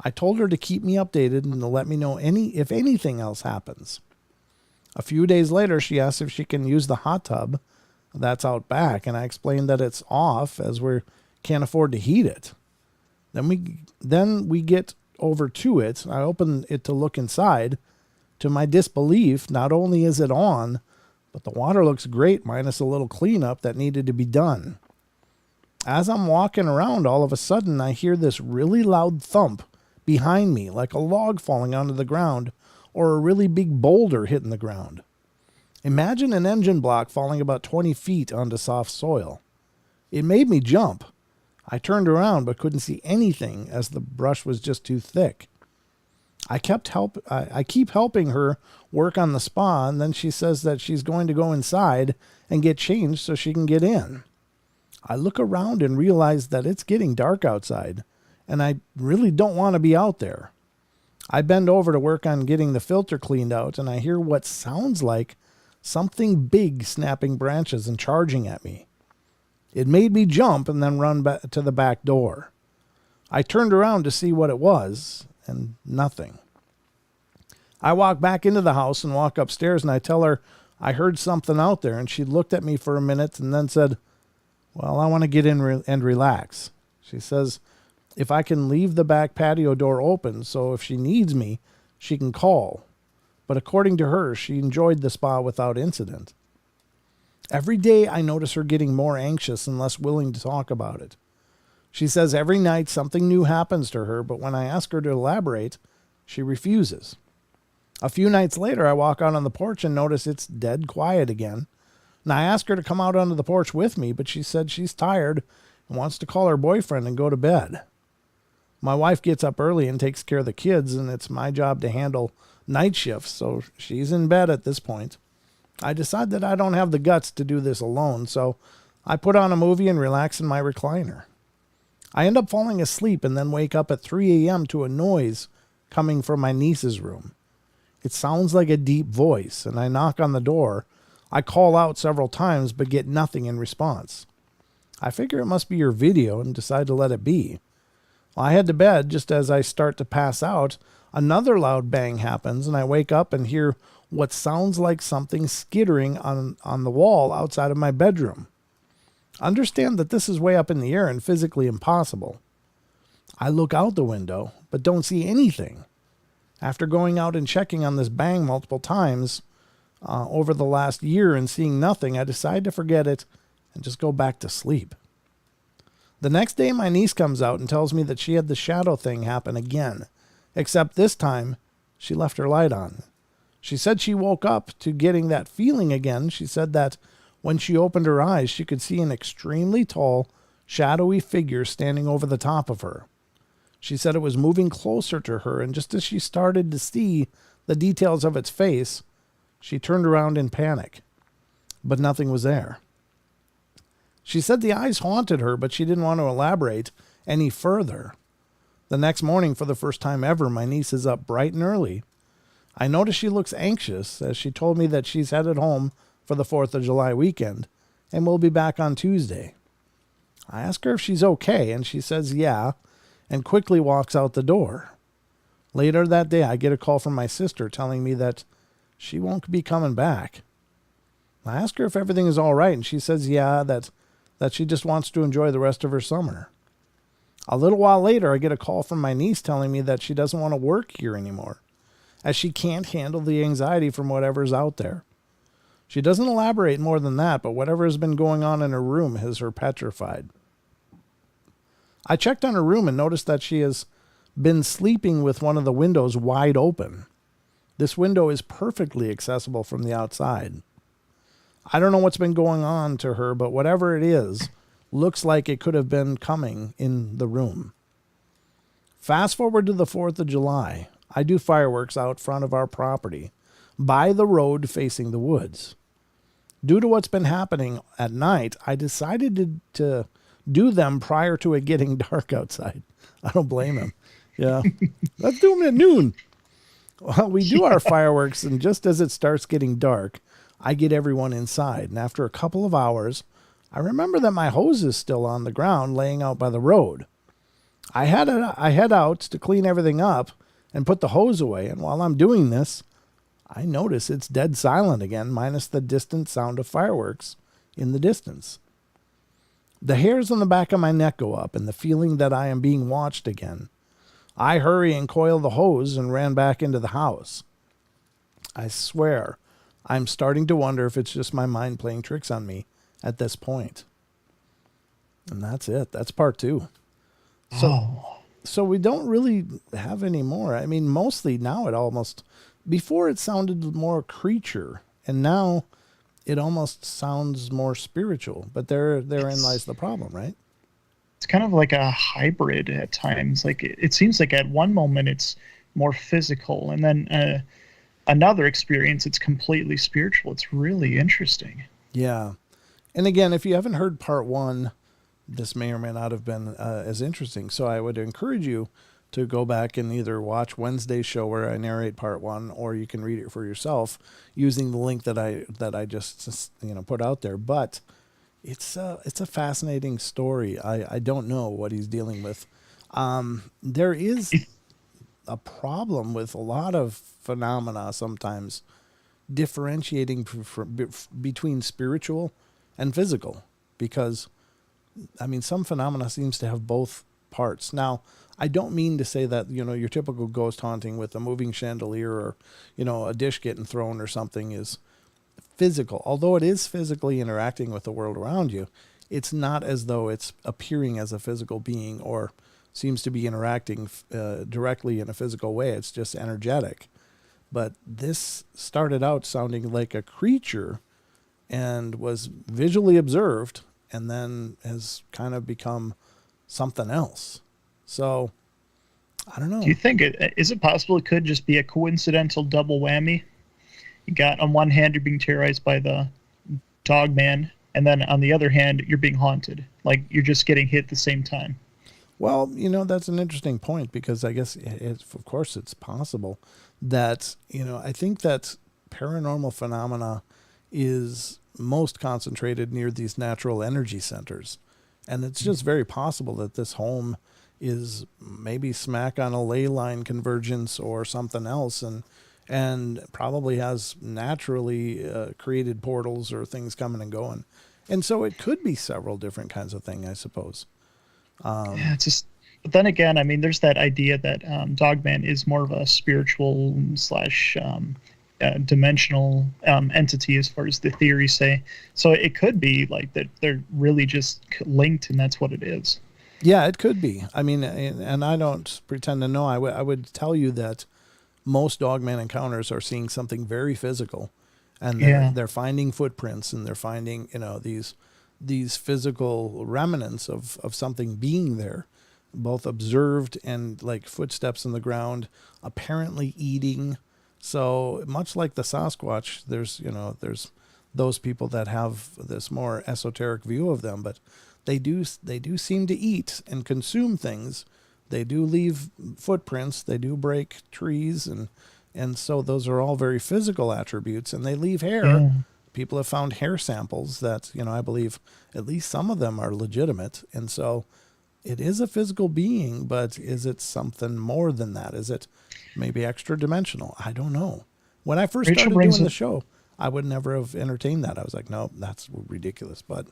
I told her to keep me updated and to let me know if anything else happens. A few days later, she asked if she can use the hot tub that's out back, and I explained that it's off as we can't afford to heat it. Then we get over to it. I open it to look inside. To my disbelief, not only is it on, but the water looks great minus a little cleanup that needed to be done. As I'm walking around, all of a sudden I hear this really loud thump behind me, like a log falling onto the ground or a really big boulder hitting the ground. Imagine an engine block falling about 20 feet onto soft soil. It made me jump. I turned around but couldn't see anything as the brush was just too thick. I keep helping her work on the spa, and then she says that she's going to go inside and get changed so she can get in. I look around and realize that it's getting dark outside, and I really don't want to be out there. I bend over to work on getting the filter cleaned out, and I hear what sounds like something big snapping branches and charging at me. It made me jump and then run back to the back door. I turned around to see what it was, and nothing. I walk back into the house and walk upstairs, and I tell her I heard something out there, and she looked at me for a minute and then said, "Well, I want to get in and relax." She says if I can leave the back patio door open so if she needs me, she can call. But according to her, she enjoyed the spa without incident. Every day I notice her getting more anxious and less willing to talk about it. She says every night something new happens to her, but when I ask her to elaborate, she refuses. A few nights later, I walk out on the porch and notice it's dead quiet again. And I ask her to come out onto the porch with me, but she said she's tired and wants to call her boyfriend and go to bed. My wife gets up early and takes care of the kids, and it's my job to handle night shifts, so she's in bed at this point. I decide that I don't have the guts to do this alone, so I put on a movie and relax in my recliner. I end up falling asleep and then wake up at 3 a.m. to a noise coming from my niece's room. It sounds like a deep voice, and I knock on the door. I call out several times but get nothing in response. I figure it must be your video and decide to let it be. Well, I head to bed. Just as I start to pass out, another loud bang happens, and I wake up and hear what sounds like something skittering on the wall outside of my bedroom. Understand that this is way up in the air and physically impossible. I look out the window, but don't see anything. After going out and checking on this bang multiple times over the last year and seeing nothing, I decide to forget it and just go back to sleep. The next day, my niece comes out and tells me that she had the shadow thing happen again, except this time she left her light on. She said she woke up to getting that feeling again. She said that when she opened her eyes, she could see an extremely tall, shadowy figure standing over the top of her. She said it was moving closer to her, and just as she started to see the details of its face, she turned around in panic. But nothing was there. She said the eyes haunted her, but she didn't want to elaborate any further. The next morning, for the first time ever, my niece is up bright and early. I notice she looks anxious, as she told me that she's headed home for the 4th of July weekend and will be back on Tuesday. I ask her if she's okay, and she says yeah, and quickly walks out the door. Later that day, I get a call from my sister telling me that she won't be coming back. I ask her if everything is all right, and she says yeah, that she just wants to enjoy the rest of her summer. A little while later, I get a call from my niece telling me that she doesn't want to work here anymore, as she can't handle the anxiety from whatever's out there. She doesn't elaborate more than that, but whatever has been going on in her room has her petrified. I checked on her room and noticed that she has been sleeping with one of the windows wide open. This window is perfectly accessible from the outside. I don't know what's been going on to her, but whatever it is, looks like it could have been coming in the room. Fast forward to the 4th of July. I do fireworks out front of our property, by the road facing the woods. Due to what's been happening at night, I decided to do them prior to it getting dark outside. I don't blame him. Yeah, let's do them at noon. Well, we do our fireworks, and just as it starts getting dark, I get everyone inside. And after a couple of hours, I remember that my hose is still on the ground laying out by the road. I head out to clean everything up and put the hose away. And while I'm doing this, I notice it's dead silent again, minus the distant sound of fireworks in the distance. The hairs on the back of my neck go up, and the feeling that I am being watched again. I hurry and coil the hose and ran back into the house. I swear, I'm starting to wonder if it's just my mind playing tricks on me at this point. And that's it. That's part 2. So we don't really have any more. I mean, mostly now before it sounded more creature, and now it almost sounds more spiritual. But therein lies the problem, right? It's kind of like a hybrid at times. Like it seems like at one moment it's more physical, and then another experience it's completely spiritual. It's really interesting. Yeah. And again, if you haven't heard part 1, this may or may not have been as interesting. So I would encourage you to go back and either watch Wednesday's show where I narrate part 1, or you can read it for yourself using the link that I just put out there. But it's a fascinating story. I don't know what he's dealing with. There is a problem with a lot of phenomena sometimes differentiating between spiritual and physical, because I mean, some phenomena seems to have both parts. Now, I don't mean to say that, your typical ghost haunting with a moving chandelier or, a dish getting thrown or something is physical. Although it is physically interacting with the world around you, it's not as though it's appearing as a physical being or seems to be interacting directly in a physical way. It's just energetic. But this started out sounding like a creature and was visually observed, and then has kind of become something else. So, I don't know. Do you think is it possible it could just be a coincidental double whammy? You got, on one hand, you're being terrorized by the dog man, and then on the other hand, you're being haunted. Like, you're just getting hit at the same time. Well, that's an interesting point, because I guess, of course, it's possible that, I think that paranormal phenomena is most concentrated near these natural energy centers. And it's just very possible that this home is maybe smack on a ley line convergence or something else, and probably has naturally created portals or things coming and going. And so it could be several different kinds of things, I suppose. Yeah, it's just. But then again, I mean, there's that idea that Dogman is more of a spiritual slash dimensional entity, as far as the theories say. So it could be like that they're really just linked, and that's what it is. Yeah, it could be. I mean, and I don't pretend to know. I would tell you that most Dogman encounters are seeing something very physical, and they're finding footprints, and they're finding these physical remnants of something being there, both observed and like footsteps in the ground, apparently eating. So much like the Sasquatch, there's those people that have this more esoteric view of them, but they do seem to eat and consume things. They do leave footprints. They do break trees, and so those are all very physical attributes. And they leave hair. Yeah. People have found hair samples that I believe at least some of them are legitimate. And so it is a physical being, but is it something more than that? Is it maybe extra dimensional? I don't know. When I first started doing the show, I would never have entertained that. I was like, no, that's ridiculous. But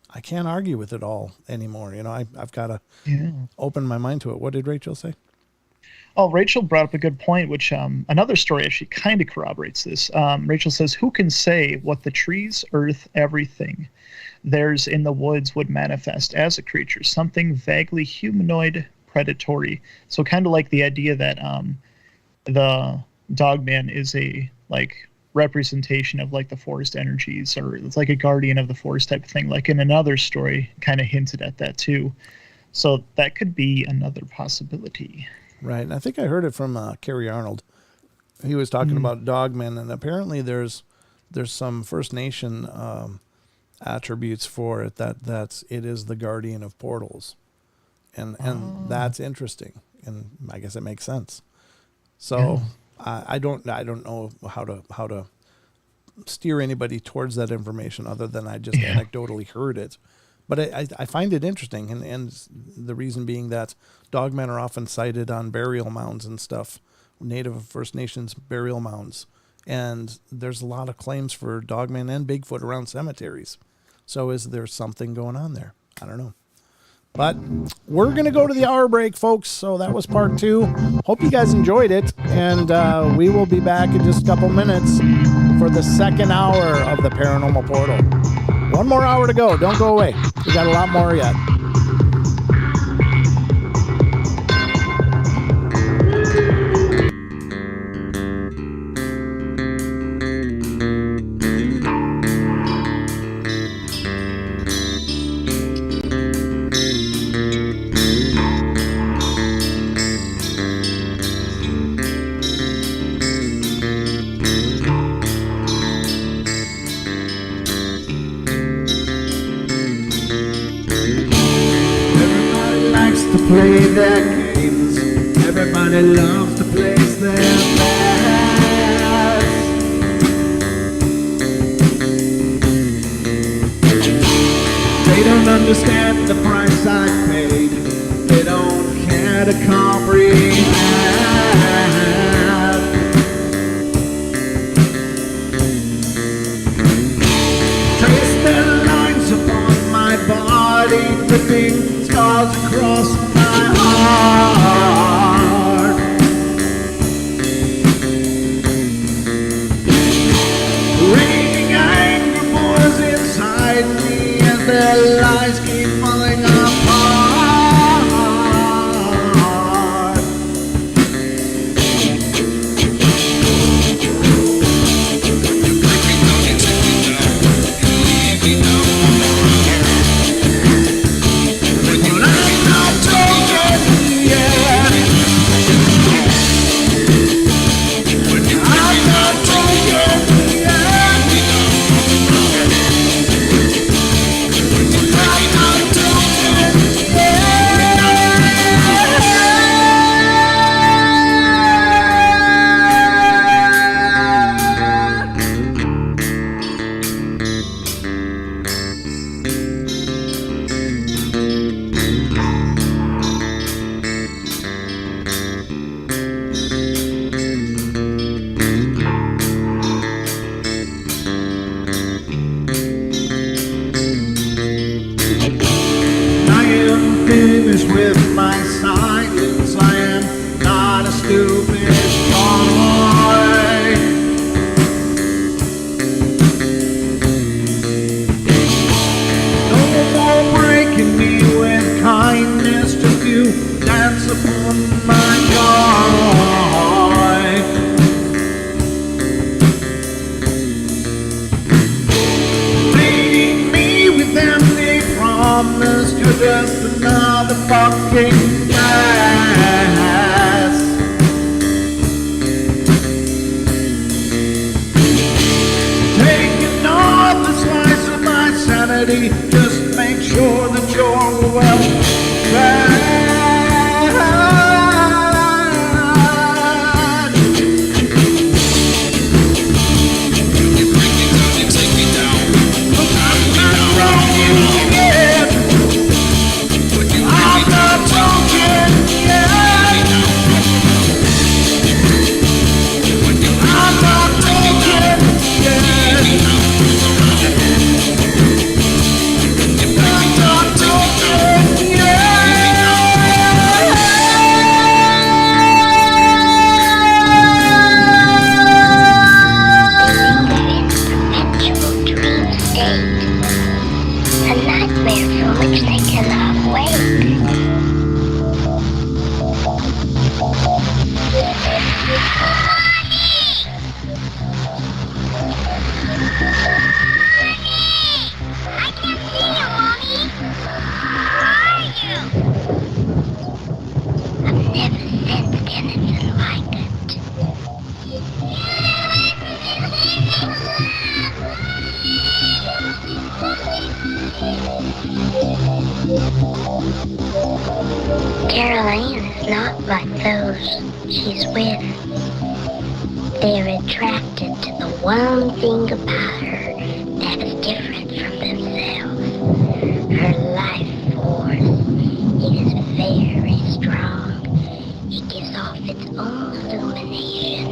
I can't argue with it all anymore. I've got to open my mind to it. What did Rachel say? Oh, Rachel brought up a good point, which another story actually kind of corroborates this. Rachel says, who can say what the trees, earth, everything there's in the woods would manifest as a creature? Something vaguely humanoid, predatory. So kind of like the idea that the Dogman is a representation of the forest energies, or it's like a guardian of the forest type of thing. Like in another story, kind of hinted at that too. So that could be another possibility. Right, and I think I heard it from Kerry Arnold. He was talking about Dogman, and apparently there's some First Nation attributes for it that it is the guardian of portals, and that's interesting, and I guess it makes sense. So I don't know how to steer anybody towards that information other than I just anecdotally heard it. But I find it interesting, and the reason being that dogmen are often sighted on burial mounds and stuff, Native First Nations burial mounds. And there's a lot of claims for dogmen and Bigfoot around cemeteries. So is there something going on there? I don't know. But we're going to go to the hour break, folks. So that was part 2. Hope you guys enjoyed it. And we will be back in just a couple minutes for the second hour of the Paranormal Portal. One more hour to go. Don't go away. We got a lot more yet. Play their games. Everybody loves to place their bets. They don't understand the price I paid. They don't care to comprehend. Trace their lines upon my body, ripping scars across my heart. Raging anger boils inside me as their lies keep falling apart. With my silence, I am not a stupid boy. No more breaking me with kindness, just you dance upon my joy. Leading me with empty promise, you're just another fucking mess. Taking off the slice of my sanity, just make sure that you're well fed. Caroline is not like those she's with. They're attracted to the one thing about her that is different from themselves. Her life force. It is very strong. It gives off its own illumination.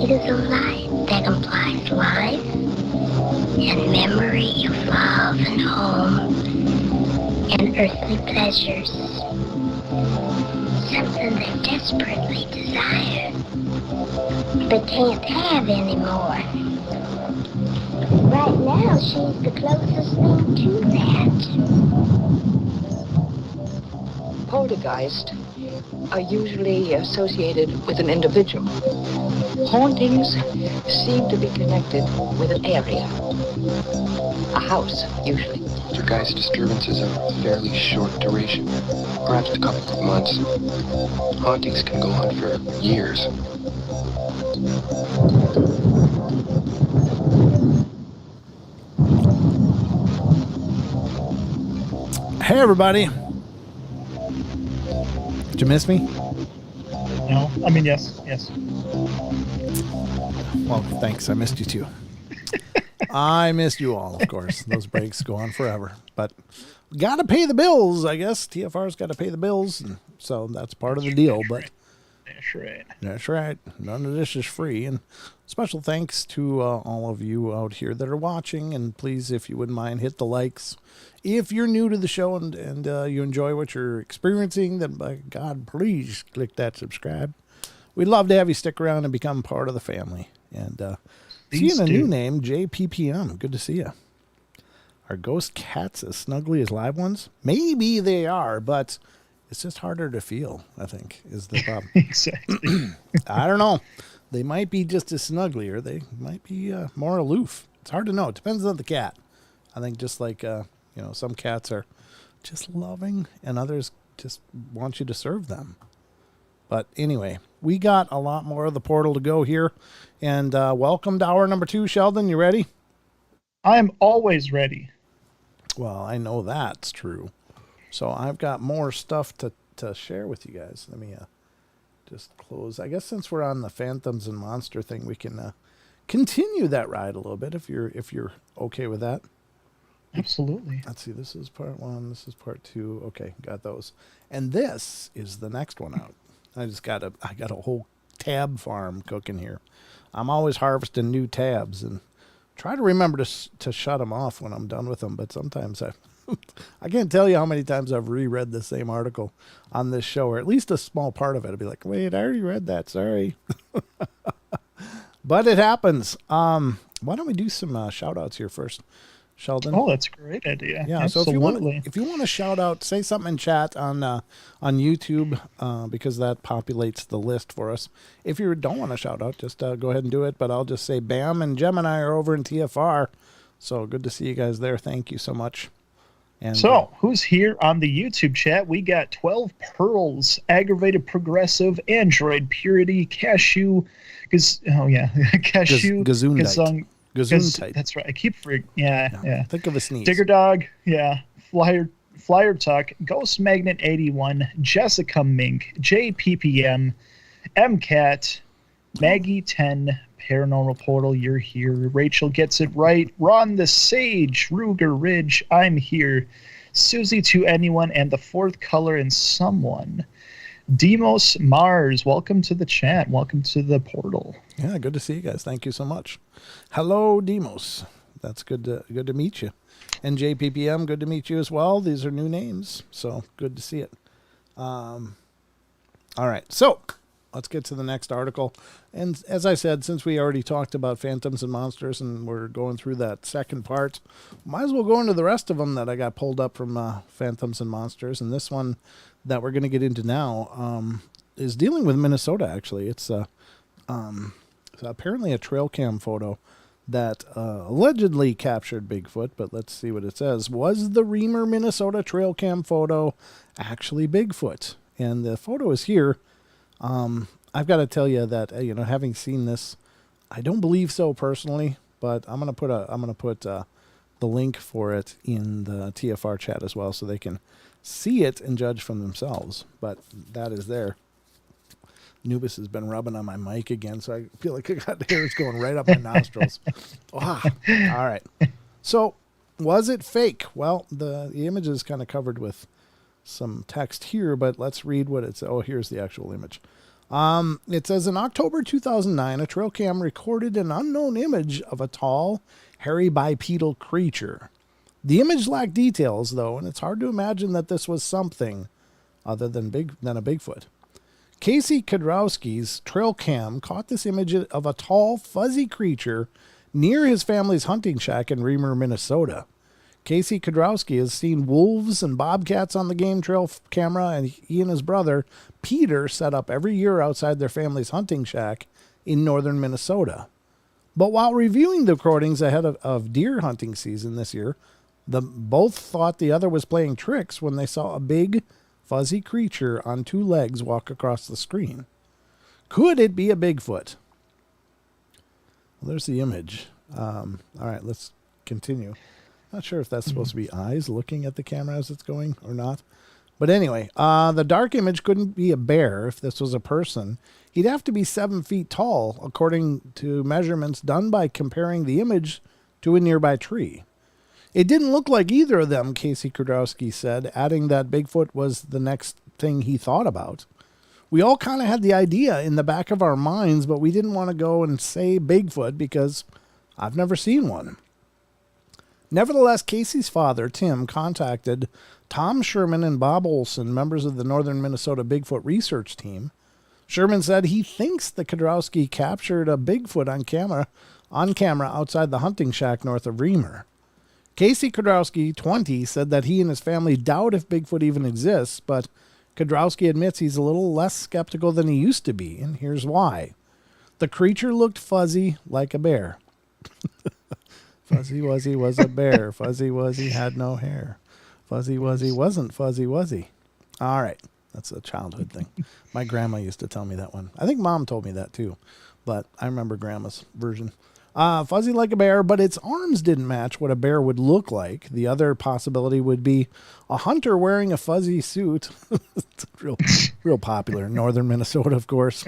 It is a light that implies life and memory of love and home and earthly pleasures. Something they desperately desire, but can't have anymore. Right now, she's the closest thing to that. Poltergeist are usually associated with an individual. Hauntings seem to be connected with an area. A house, usually. Poltergeist disturbances are fairly short duration, perhaps a couple of months. Hauntings can go on for years. Hey, everybody. Did you miss me? No, I mean, yes. Well, thanks. I missed you too. I missed you all, of course. Those breaks go on forever. But got to pay the bills, I guess. TFR's got to pay the bills. And so that's part of the deal. But That's right. That's right. None of this is free. And special thanks to all of you out here that are watching. And please, if you wouldn't mind, hit the likes. If you're new to the show and you enjoy what you're experiencing, then by God, please click that subscribe. We'd love to have you stick around and become part of the family. And seeing a new name, JPPM. Good to see you. Are ghost cats as snuggly as live ones? Maybe they are, but it's just harder to feel, I think, is the problem. Exactly. I don't know. They might be just as snuggly, or they might be more aloof. It's hard to know. It depends on the cat. I think just like, some cats are just loving, and others just want you to serve them. But anyway, we got a lot more of the portal to go here. And welcome to hour number 2, Sheldon. You ready? I'm always ready. Well, I know that's true. So I've got more stuff to share with you guys. Let me just close. I guess since we're on the Phantoms and Monster thing, we can continue that ride a little bit if you're okay with that. Absolutely. Let's see. This is part 1. This is part 2. Okay, got those. And this is the next one out. I got a whole tab farm cooking here. I'm always harvesting new tabs and try to remember to shut them off when I'm done with them. But sometimes I can't tell you how many times I've reread the same article on this show, or at least a small part of it. I'll be like, wait, I already read that. Sorry. But it happens. Why don't we do some shout outs here first, Sheldon? Oh, that's a great idea. Yeah, absolutely. So if you want to shout out, say something in chat on YouTube, because that populates the list for us. If you don't want to shout out, just go ahead and do it. But I'll just say Bam and Gemini are over in TFR. So good to see you guys there. Thank you so much. And so, who's here on the YouTube chat? We got 12 Pearls, Aggravated Progressive, Android Purity, Cashew, Cashew, Gazoondite. Gazoondite. That's right. I keep forgetting. Yeah. Think of a sneeze. Digger Dog, Flyer Tuck, Ghost Magnet 81, Jessica Mink, JPPM, MCAT, Maggie 10, Paranormal Portal, you're here. Rachel gets it right. Ron the Sage, Ruger Ridge, I'm here. Susie to anyone, and the fourth color in someone. Demos Mars, welcome to the chat. Welcome to the portal. Yeah, good to see you guys. Thank you so much. Hello, Demos. That's good to meet you. And JPPM, good to meet you as well. These are new names, so good to see it. All right, so let's get to the next article. And as I said, since we already talked about Phantoms and Monsters and we're going through that second part, might as well go into the rest of them that I got pulled up from Phantoms and Monsters. And this one that we're going to get into now is dealing with Minnesota, actually. It's apparently a trail cam photo that allegedly captured Bigfoot, but let's see what it says. Was the Reamer, Minnesota trail cam photo actually Bigfoot? And the photo is here. I've got to tell you that having seen this, I don't believe so personally, but I'm gonna put the link for it in the TFR chat as well, so they can see it and judge for themselves. But that is there. Nubis has been rubbing on my mic again, so I feel like I got hairs going right up my nostrils. All right. So, was it fake? Well, the image is kind of covered with some text here, but let's read what it says. Oh, here's the actual image. It says, in October 2009, a trail cam recorded an unknown image of a tall, hairy bipedal creature. The image lacked details, though, and it's hard to imagine that this was something other than a Bigfoot. Casey Kudrowski's trail cam caught this image of a tall, fuzzy creature near his family's hunting shack in Reamer, Minnesota. Casey Kudrowski has seen wolves and bobcats on the game trail camera, and he and his brother, Peter, set up every year outside their family's hunting shack in northern Minnesota. But while reviewing the recordings ahead of deer hunting season this year, both thought the other was playing tricks when they saw a big, fuzzy creature on two legs walk across the screen. Could it be a Bigfoot? Well, there's the image. All right, let's continue. Not sure if that's supposed to be eyes looking at the camera as it's going or not. But anyway, the dark image couldn't be a bear if this was a person. He'd have to be 7 feet tall, according to measurements done by comparing the image to a nearby tree. It didn't look like either of them, Casey Kudrowski said, adding that Bigfoot was the next thing he thought about. We all kind of had the idea in the back of our minds, but we didn't want to go and say Bigfoot because I've never seen one. Nevertheless, Casey's father, Tim, contacted Tom Sherman and Bob Olson, members of the Northern Minnesota Bigfoot research team. Sherman said he thinks the Kudrowski captured a Bigfoot on camera outside the hunting shack north of Reamer. Casey Kudrowski, 20, said that he and his family doubt if Bigfoot even exists, but Kudrowski admits he's a little less skeptical than he used to be, and here's why. The creature looked fuzzy like a bear. Fuzzy Wuzzy was a bear. Fuzzy Wuzzy had no hair. Fuzzy Wuzzy wasn't Fuzzy Wuzzy. All right. That's a childhood thing. My grandma used to tell me that one. I think Mom told me that too, but I remember Grandma's version. Fuzzy like a bear, but its arms didn't match what a bear would look like. The other possibility would be a hunter wearing a fuzzy suit. It's real popular in northern Minnesota, of course.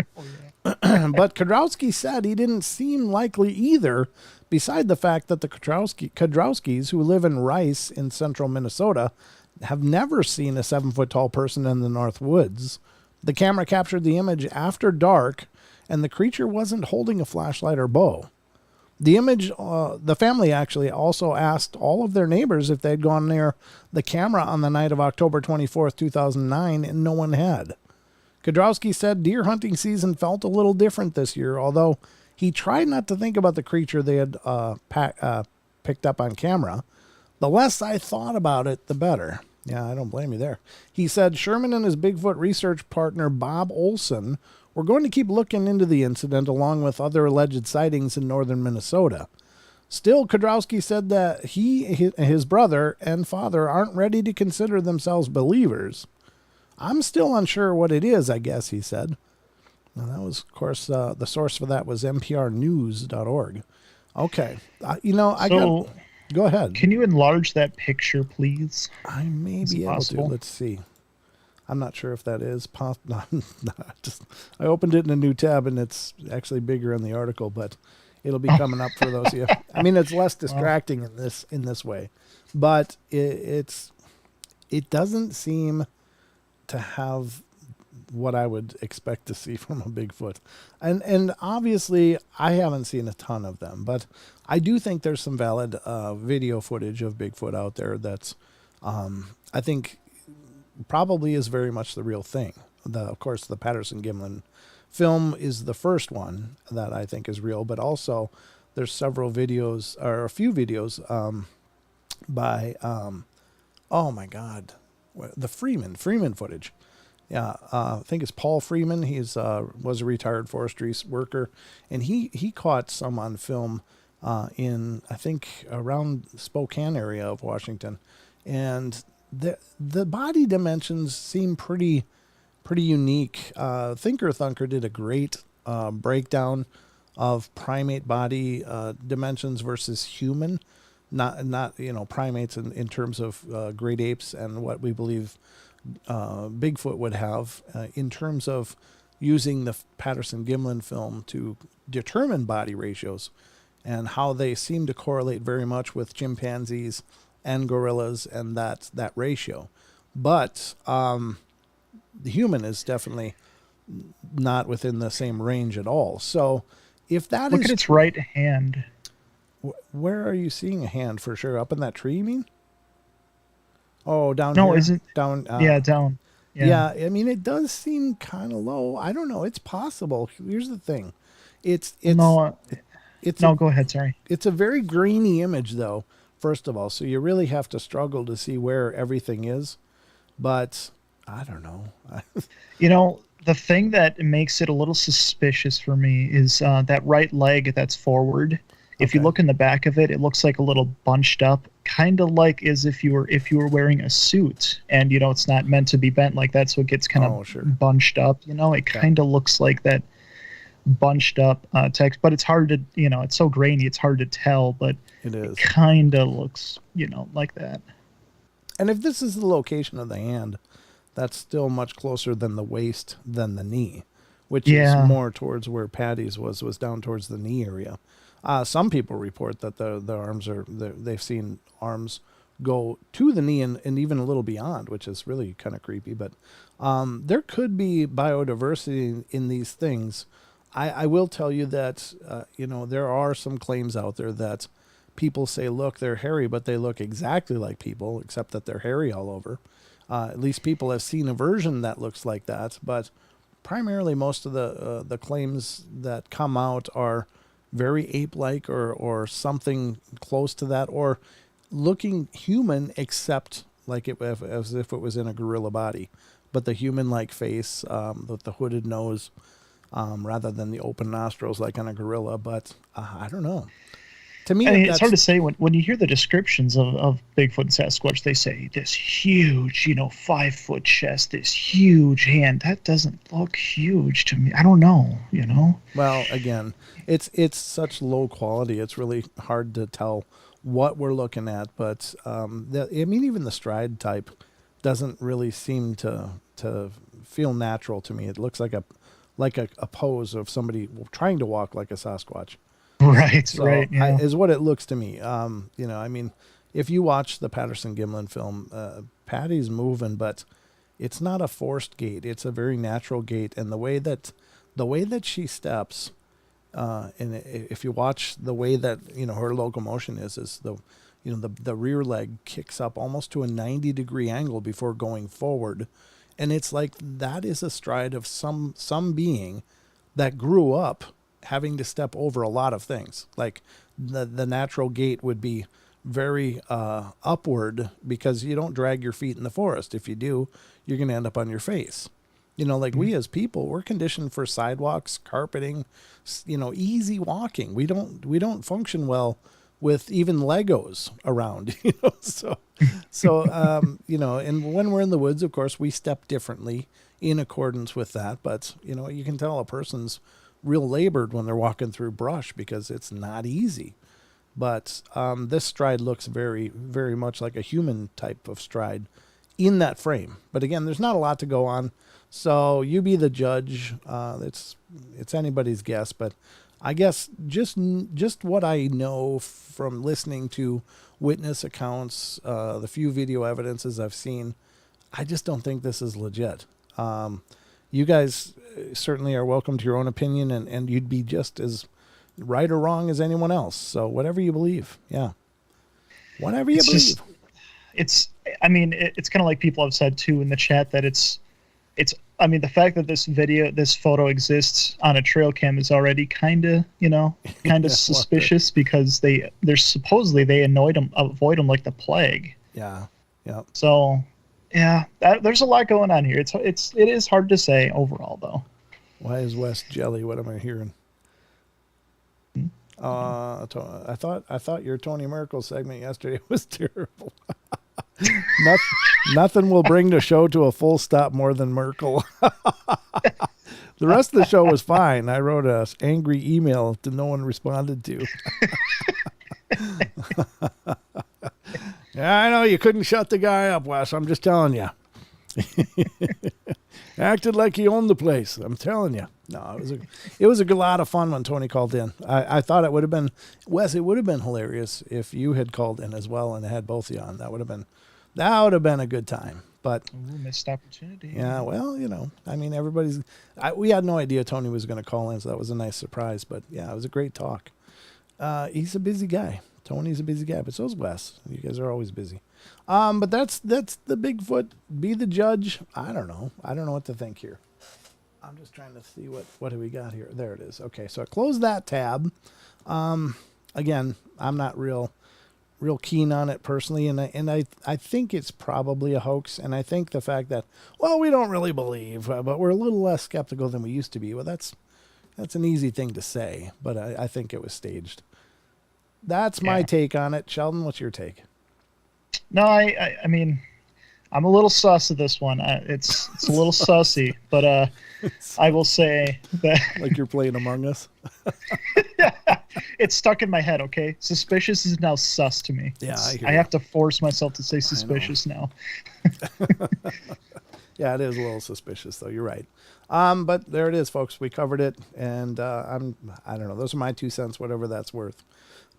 But Kudrowski said he didn't seem likely either, beside the fact that the Kudrowskis, who live in Rice in central Minnesota, have never seen a 7-foot-tall person in the North Woods. The camera captured the image after dark, and the creature wasn't holding a flashlight or bow. The image, the family actually also asked all of their neighbors if they'd gone near the camera on the night of October 24th, 2009, and no one had. Kudrowski said deer hunting season felt a little different this year, although he tried not to think about the creature they had picked up on camera. The less I thought about it, the better. Yeah, I don't blame you there. He said Sherman and his Bigfoot research partner, Bob Olson, were going to keep looking into the incident along with other alleged sightings in northern Minnesota. Still, Kudrowski said that his brother and father aren't ready to consider themselves believers. I'm still unsure what it is, I guess, he said. Now, that was, of course, the source for that was nprnews.org. Okay. Go ahead. Can you enlarge that picture, please? I may be able to. Let's see. I'm not sure if that is possible. I opened it in a new tab, and it's actually bigger in the article, but it'll be coming up for those of you. I mean, it's less distracting in this way, but it doesn't seem to have what I would expect to see from a Bigfoot. And obviously I haven't seen a ton of them, but I do think there's some valid video footage of Bigfoot out there that's I think probably is very much the real thing. Of course, the Patterson-Gimlin film is the first one that I think is real, but also there's several videos, or a few videos by, oh my God, the Freeman footage. Yeah, I think it's Paul Freeman. He's was a retired forestry worker, and he caught some on film in, I think, around Spokane area of Washington, and the body dimensions seem pretty unique. Thinker Thunker did a great breakdown of primate body dimensions versus human, not primates in terms of great apes and what we believe Bigfoot would have in terms of using the Patterson-Gimlin film to determine body ratios and how they seem to correlate very much with chimpanzees and gorillas and that ratio. But the human is definitely not within the same range at all. So if that Look at its right hand. where are you seeing a hand for sure? Up in that tree, you mean? Oh, down No, here? isn't Down. yeah, down. Yeah, I mean, it does seem kind of low. I don't know. It's possible. Here's the thing. It's No, it's no, a, go ahead, sorry. it's a very grainy image, though, first of all. So you really have to struggle to see where everything is. But I don't know. You know, the thing that makes it a little suspicious for me is that right leg that's forward. If you Okay. look in the back of it, it looks like a little bunched up, kind of like as if you were wearing a suit, and it's not meant to be bent like that, so it gets kind of Sure. bunched up. It kind of looks like that bunched up text, but it's hard to it's so grainy, it's hard to tell, but It is. kind of looks like that. And if this is the location of the hand, that's still much closer than the waist than the knee, which Yeah. is more towards where Patty's was down towards the knee area. Some people report that the arms they've seen arms go to the knee and even a little beyond, which is really kind of creepy. But there could be biodiversity in these things. I will tell you that, there are some claims out there that people say, look, they're hairy, but they look exactly like people, except that they're hairy all over. At least people have seen a version that looks like that. But primarily most of the claims that come out are very ape-like or something close to that, or looking human, except like as if it was in a gorilla body, but the human-like face with the hooded nose, rather than the open nostrils like on a gorilla. But I don't know. To me, I mean, it's that's hard to say when you hear the descriptions of Bigfoot and Sasquatch. They say this huge, 5-foot chest, this huge hand. That doesn't look huge to me. I don't know. Well, again, it's such low quality. It's really hard to tell what we're looking at. But even the stride type doesn't really seem to feel natural to me. It looks like a pose of somebody trying to walk like a Sasquatch. Right, So right. Yeah. is what it looks to me. If you watch the Patterson-Gimlin film, Patty's moving, but it's not a forced gait. It's a very natural gait, and the way that she steps, and if you watch the way that her locomotion is the rear leg kicks up almost to a 90-degree angle before going forward, and it's like that is a stride of some being that grew up having to step over a lot of things. Like the natural gait would be very upward, because you don't drag your feet in the forest. If you do, you're going to end up on your face. We as people, we're conditioned for sidewalks, carpeting, easy walking. We don't function well with even Legos around, and when we're in the woods, of course, we step differently in accordance with that. But, you can tell a person's real labored when they're walking through brush, because it's not easy. But this stride looks very, very much like a human type of stride in that frame. But again, there's not a lot to go on, so you be the judge. It's anybody's guess, but I guess just what I know from listening to witness accounts, the few video evidences I've seen, I just don't think this is legit. You guys certainly are welcome to your own opinion, and you'd be just as right or wrong as anyone else. So whatever you believe. Yeah. Whatever you believe. It's kind of like people have said too in the chat that it's the fact that this photo exists on a trail cam is already kind of suspicious, because they're supposedly they avoid them like the plague. Yeah. Yeah. So yeah, there's a lot going on here. It is hard to say overall, though. Why is West jelly? What am I hearing? I thought your Tony Merkel segment yesterday was terrible. Nothing will bring the show to a full stop more than Merkel. The rest of the show was fine. I wrote a angry email that no one responded to. Yeah, I know you couldn't shut the guy up, Wes. I'm just telling you. Acted like he owned the place. I'm telling you. No, it was a lot of fun when Tony called in. I thought it would have been, Wes, it would have been hilarious if you had called in as well and had both of you on. That would have been a good time. But Ooh, missed opportunity. yeah, well, I mean, we had no idea Tony was going to call in, so that was a nice surprise. But yeah, it was a great talk. He's a busy guy. Tony's a busy guy, but so's Wes. You guys are always busy. But that's the Bigfoot. Be the judge. I don't know what to think here. I'm just trying to see what do we got here. There it is. Okay, so I closed that tab. Again, I'm not real keen on it personally, and I think it's probably a hoax. And I think the fact that, well, we don't really believe, but we're a little less skeptical than we used to be. Well, that's an easy thing to say, but I think it was staged. That's my take on it. Sheldon, what's your take? No, I mean, I'm a little sus of this one. It's a little sussy, but I will say that like you're playing Among Us. It's stuck in my head. Okay, suspicious is now sus to me. Yeah, I have to force myself to say suspicious now. Yeah, it is a little suspicious, though. You're right. But there it is, folks. We covered it, and I don't know. Those are my 2 cents, whatever that's worth.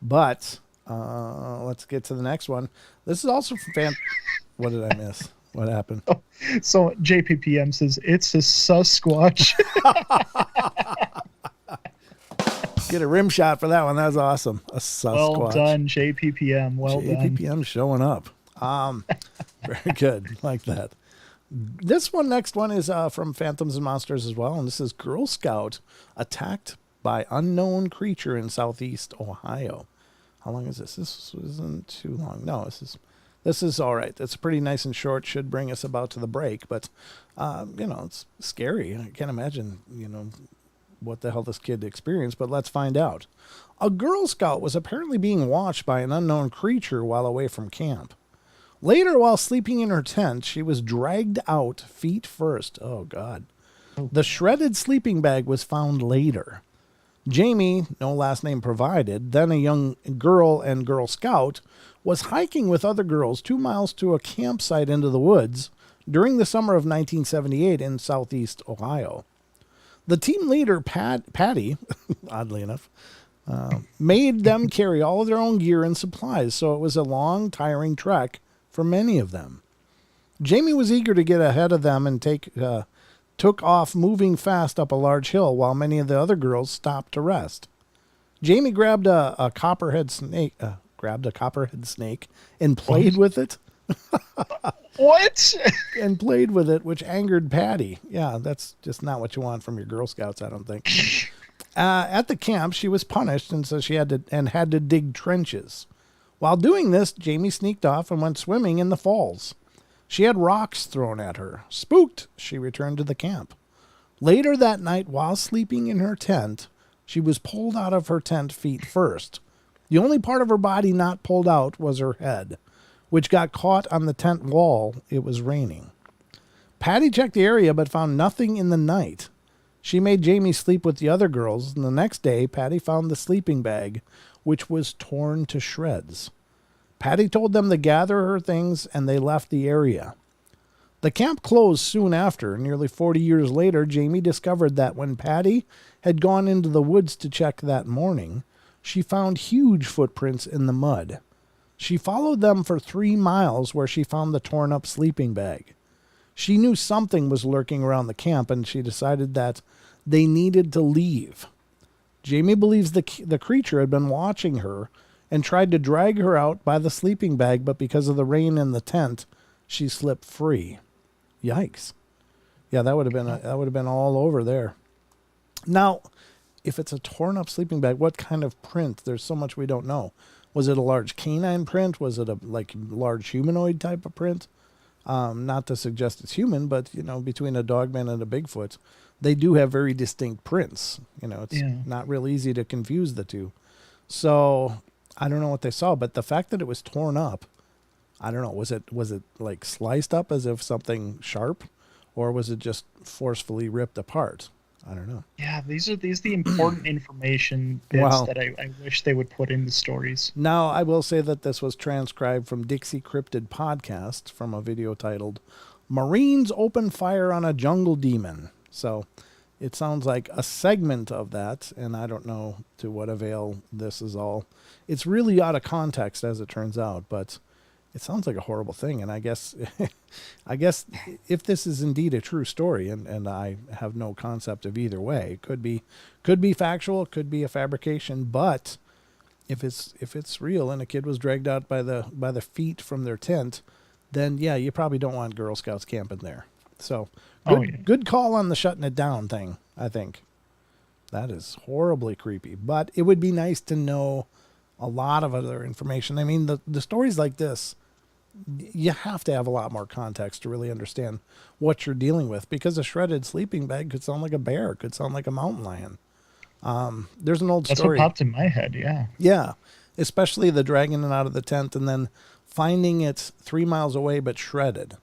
But let's get to the next one. This is also from What did I miss? What happened? So JPPM says it's a Sasquatch. Get a rim shot for that one. That was awesome. A Sasquatch. Well done, JPPM. Well done. JPPM showing up. Very good. Like that. This next one is from Phantoms and Monsters as well. And this is Girl Scout attacked by unknown creature in southeast Ohio. How long is this? This isn't too long. No, this is all right. It's pretty nice and short. Should bring us about to the break. But, it's scary. I can't imagine, what the hell this kid experienced. But let's find out. A Girl Scout was apparently being watched by an unknown creature while away from camp. Later, while sleeping in her tent, she was dragged out feet first. Oh, God. The shredded sleeping bag was found later. Jamie, no last name provided, then a young girl and Girl Scout, was hiking with other girls 2 miles to a campsite into the woods during the summer of 1978 in southeast Ohio. The team leader, Patty, oddly enough, made them carry all of their own gear and supplies, so it was a long, tiring trek for many of them. Jamie was eager to get ahead of them and took off moving fast up a large hill while many of the other girls stopped to rest. Jamie grabbed a copperhead snake and played with it. What? And played with it, which angered Patty. Yeah, that's just not what you want from your Girl Scouts, I don't think. At the camp, she was punished, and so she had to dig trenches. While doing this, Jamie sneaked off and went swimming in the falls. She had rocks thrown at her. Spooked, she returned to the camp. Later that night, while sleeping in her tent, she was pulled out of her tent feet first. The only part of her body not pulled out was her head, which got caught on the tent wall. It was raining. Patty checked the area but found nothing in the night. She made Jamie sleep with the other girls, and the next day, Patty found the sleeping bag, which was torn to shreds. Patty told them to gather her things, and they left the area. The camp closed soon after. Nearly 40 years later, Jamie discovered that when Patty had gone into the woods to check that morning, she found huge footprints in the mud. She followed them for 3 miles where she found the torn-up sleeping bag. She knew something was lurking around the camp, and she decided that they needed to leave. Jamie believes the creature had been watching her and tried to drag her out by the sleeping bag, but because of the rain in the tent, she slipped free. Yikes. Yeah, that would have been all over there. Now, if it's a torn up sleeping bag, what kind of print? There's so much we don't know. Was it a large canine print? Was it a large humanoid type of print? Not to suggest it's human, but between a Dogman and a Bigfoot, they do have very distinct prints. It's not real easy to confuse the two. So I don't know what they saw, but the fact that it was torn up, I don't know. Was it like sliced up as if something sharp, or was it just forcefully ripped apart? I don't know. Yeah, these are the important information bits that I wish they would put in the stories. Now, I will say that this was transcribed from Dixie Cryptid Podcast from a video titled Marines open fire on a jungle demon. So it sounds like a segment of that, and I don't know to what avail this is all. It's really out of context, as it turns out, but it sounds like a horrible thing. And I guess if this is indeed a true story, and I have no concept of either way, it could be factual, it could be a fabrication, but if it's real and a kid was dragged out by the feet from their tent, then yeah, you probably don't want Girl Scouts camping there. So good call on the shutting it down thing, I think. That is horribly creepy, but it would be nice to know a lot of other information. I mean, the stories like this, you have to have a lot more context to really understand what you're dealing with, because a shredded sleeping bag could sound like a bear, could sound like a mountain lion. There's an old story. That's what popped in my head, yeah. Yeah, especially the dragging it out of the tent and then finding it 3 miles away but shredded.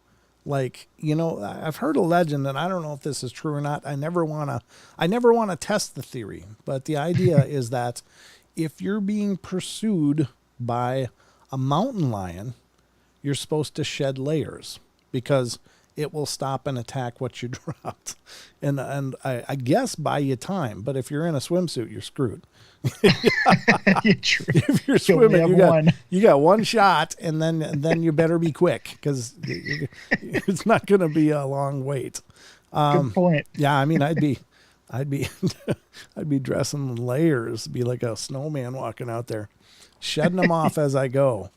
Like, I've heard a legend, and I don't know if this is true or not. I never want to test the theory, but the idea is that if you're being pursued by a mountain lion, you're supposed to shed layers because it will stop and attack what you dropped. And I guess buy you time, but if you're in a swimsuit, you're screwed. If you're swimming, you got one shot, and then you better be quick, because it's not going to be a long wait. Good point. Yeah, I mean, I'd be I'd be dressing in layers, be like a snowman walking out there, shedding them off as I go.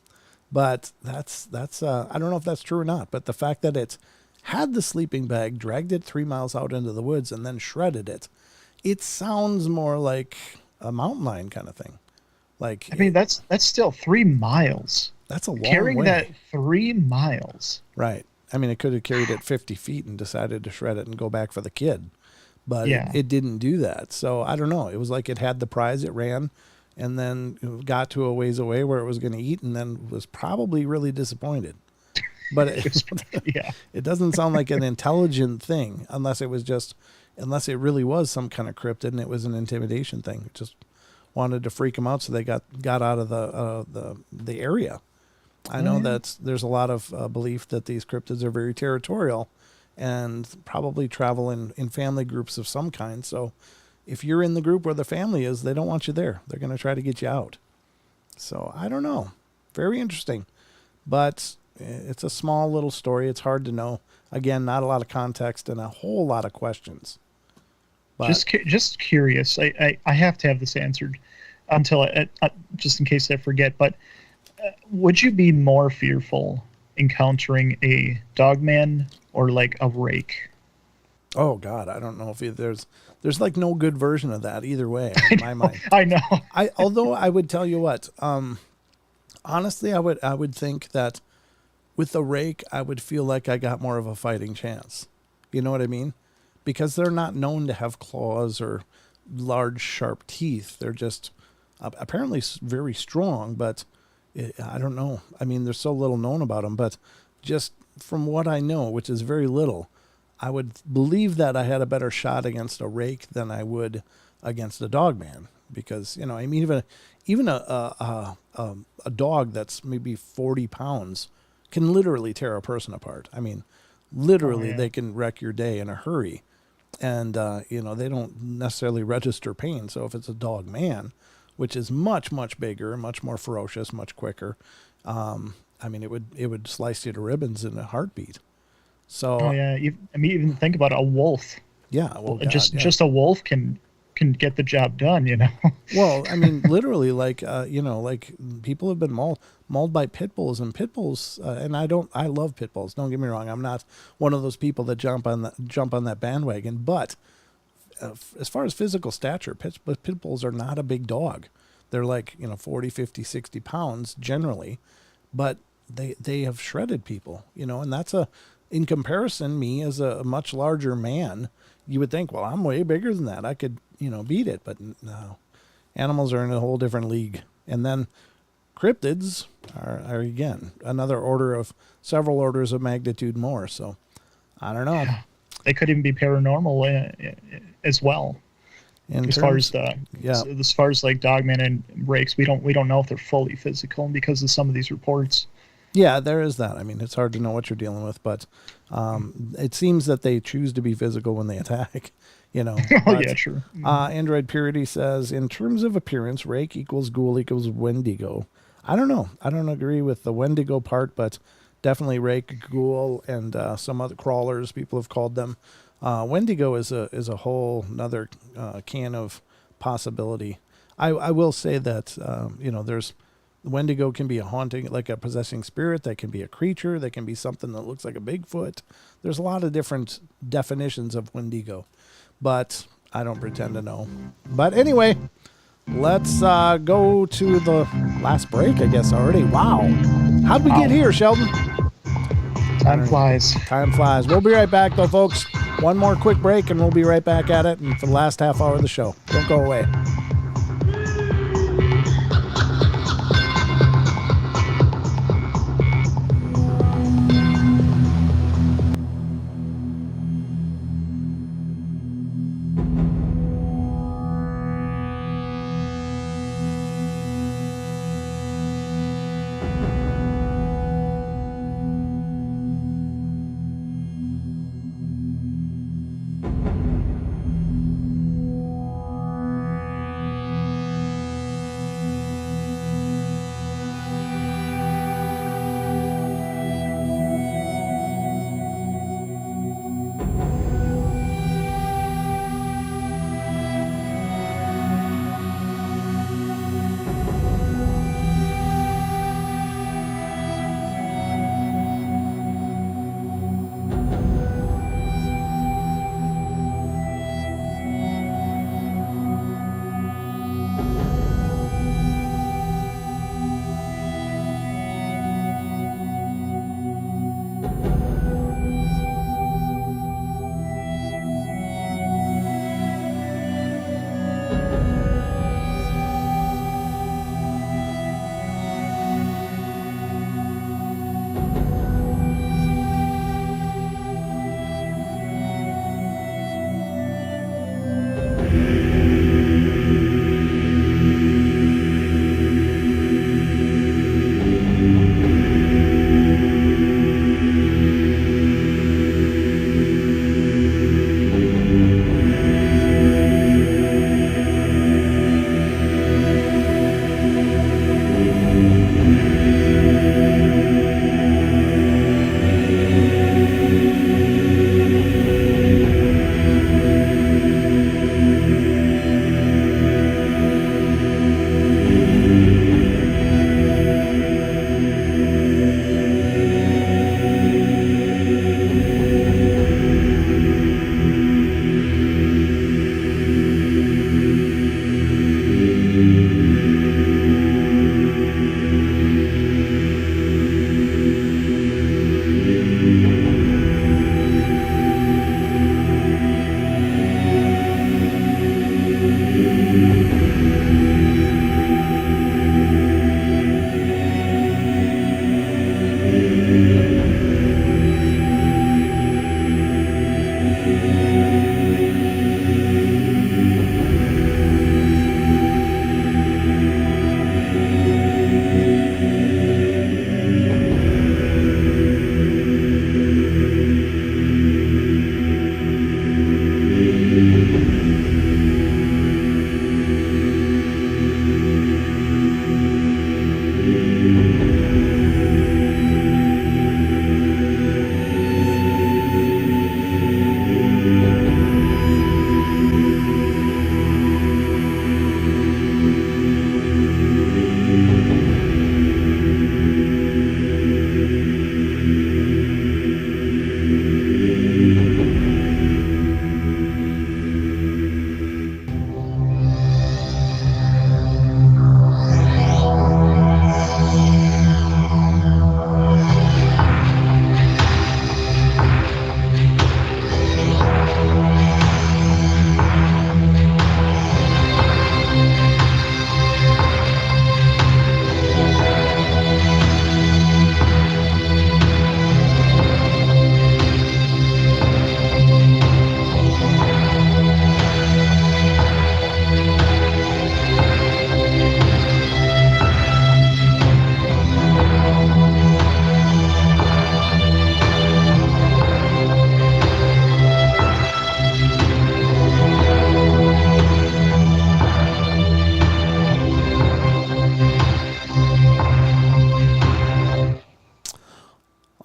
But that's I don't know if that's true or not, but the fact that it's had the sleeping bag, dragged it 3 miles out into the woods, and then shredded it, it sounds more like a mountain lion kind of thing. Like, I mean, that's still 3 miles. That's a long carrying way. that 3 miles. Right. I mean, it could have carried it 50 feet and decided to shred it and go back for the kid, but it didn't do that. So I don't know. It was like it had the prize, it ran, and then got to a ways away where it was going to eat, and then was probably really disappointed. But it doesn't sound like an intelligent thing, unless it really was some kind of cryptid and it was an intimidation thing. It just wanted to freak them out, so they got out of the area. I know that there's a lot of belief that these cryptids are very territorial and probably travel in family groups of some kind. So if you're in the group where the family is, they don't want you there. They're going to try to get you out. So I don't know. Very interesting. But it's a small little story. It's hard to know. Again, not a lot of context and a whole lot of questions. But just curious. I have to have this answered until just in case I forget. But would you be more fearful encountering a dogman or like a rake? Oh God, I don't know if there's like no good version of that either way in my mind. I know. Although I would tell you what, honestly, I would think that with the rake, I would feel like I got more of a fighting chance. You know what I mean? Because they're not known to have claws or large, sharp teeth. They're just apparently very strong, but I don't know. I mean, there's so little known about them, but just from what I know, which is very little, I would believe that I had a better shot against a rake than I would against a dogman, because, I mean, even a dog that's maybe 40 pounds can literally tear a person apart. I mean, literally, they can wreck your day in a hurry. And, they don't necessarily register pain. So if it's a dog man, which is much, much bigger, much more ferocious, much quicker, I mean, it would slice you to ribbons in a heartbeat. So, even think about a wolf. Yeah. Well, just a wolf can get the job done, Well, I mean, literally, like people have been mauled by pit bulls, and pit bulls, and I love pit bulls. Don't get me wrong. I'm not one of those people that jump on that bandwagon, but as far as physical stature, pit bulls are not a big dog. They're like, 40, 50, 60 pounds generally, but they have shredded people, and that's in comparison, me as a much larger man, you would think, well, I'm way bigger than that. I could, beat it. But no, animals are in a whole different league. And then cryptids are again, several orders of magnitude more. So I don't know. They could even be paranormal as well. As far as like dogmen and rakes, we don't know if they're fully physical because of some of these reports. Yeah, there is that. I mean, it's hard to know what you're dealing with, but it seems that they choose to be physical when they attack. You know. Oh But, yeah, true. Android Purity says, in terms of appearance, Rake equals Ghoul equals Wendigo. I don't know. I don't agree with the Wendigo part, but definitely Rake, Ghoul, and some other crawlers, people have called them. Wendigo is a whole another can of possibility. I will say that, there's Wendigo can be a haunting, like a possessing spirit. That can be a creature. That can be something that looks like a Bigfoot. There's a lot of different definitions of Wendigo, but I don't pretend to know. But anyway, let's go to the last break, I guess, already. Wow. How'd we get here, Sheldon? Time flies. Time flies. We'll be right back, though, folks. One more quick break, and we'll be right back at it and for the last half hour of the show. Don't go away.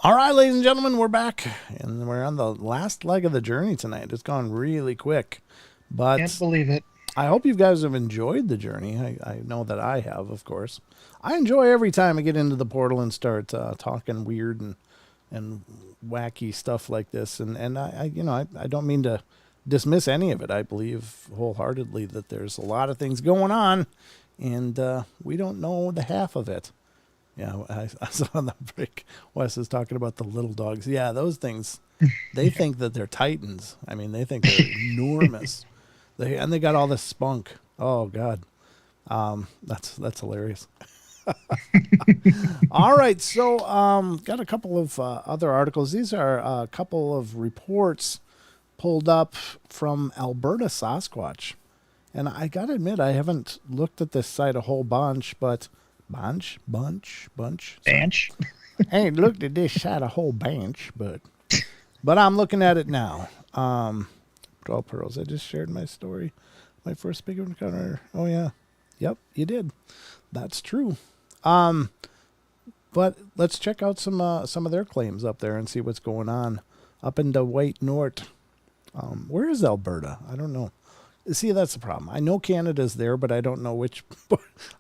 All right, ladies and gentlemen, we're back, and we're on the last leg of the journey tonight. It's gone really quick, but Can't believe it. I hope you guys have enjoyed the journey. I know that I have, of course. I enjoy every time I get into the portal and start talking weird and wacky stuff like this. And I don't mean to dismiss any of it. I believe wholeheartedly that there's a lot of things going on, and we don't know the half of it. Yeah, I saw on the break, Wes is talking about the little dogs. Yeah, those things, they think that they're titans. I mean, they think they're enormous. They got all this spunk. Oh, God. That's hilarious. All right, so got a couple of other articles. These are a couple of reports pulled up from Alberta Sasquatch. And I got to admit, I haven't looked at this site a whole bunch, but... Bunch. Bench. I ain't looked at this side a whole bunch, but I'm looking at it now. 12 pearls. I just shared my story. My first big encounter. Oh yeah. Yep, you did. That's true. But let's check out some of their claims up there and see what's going on up in the White North. Where is Alberta? I don't know. See, that's the problem. I know Canada's there, but I don't know which.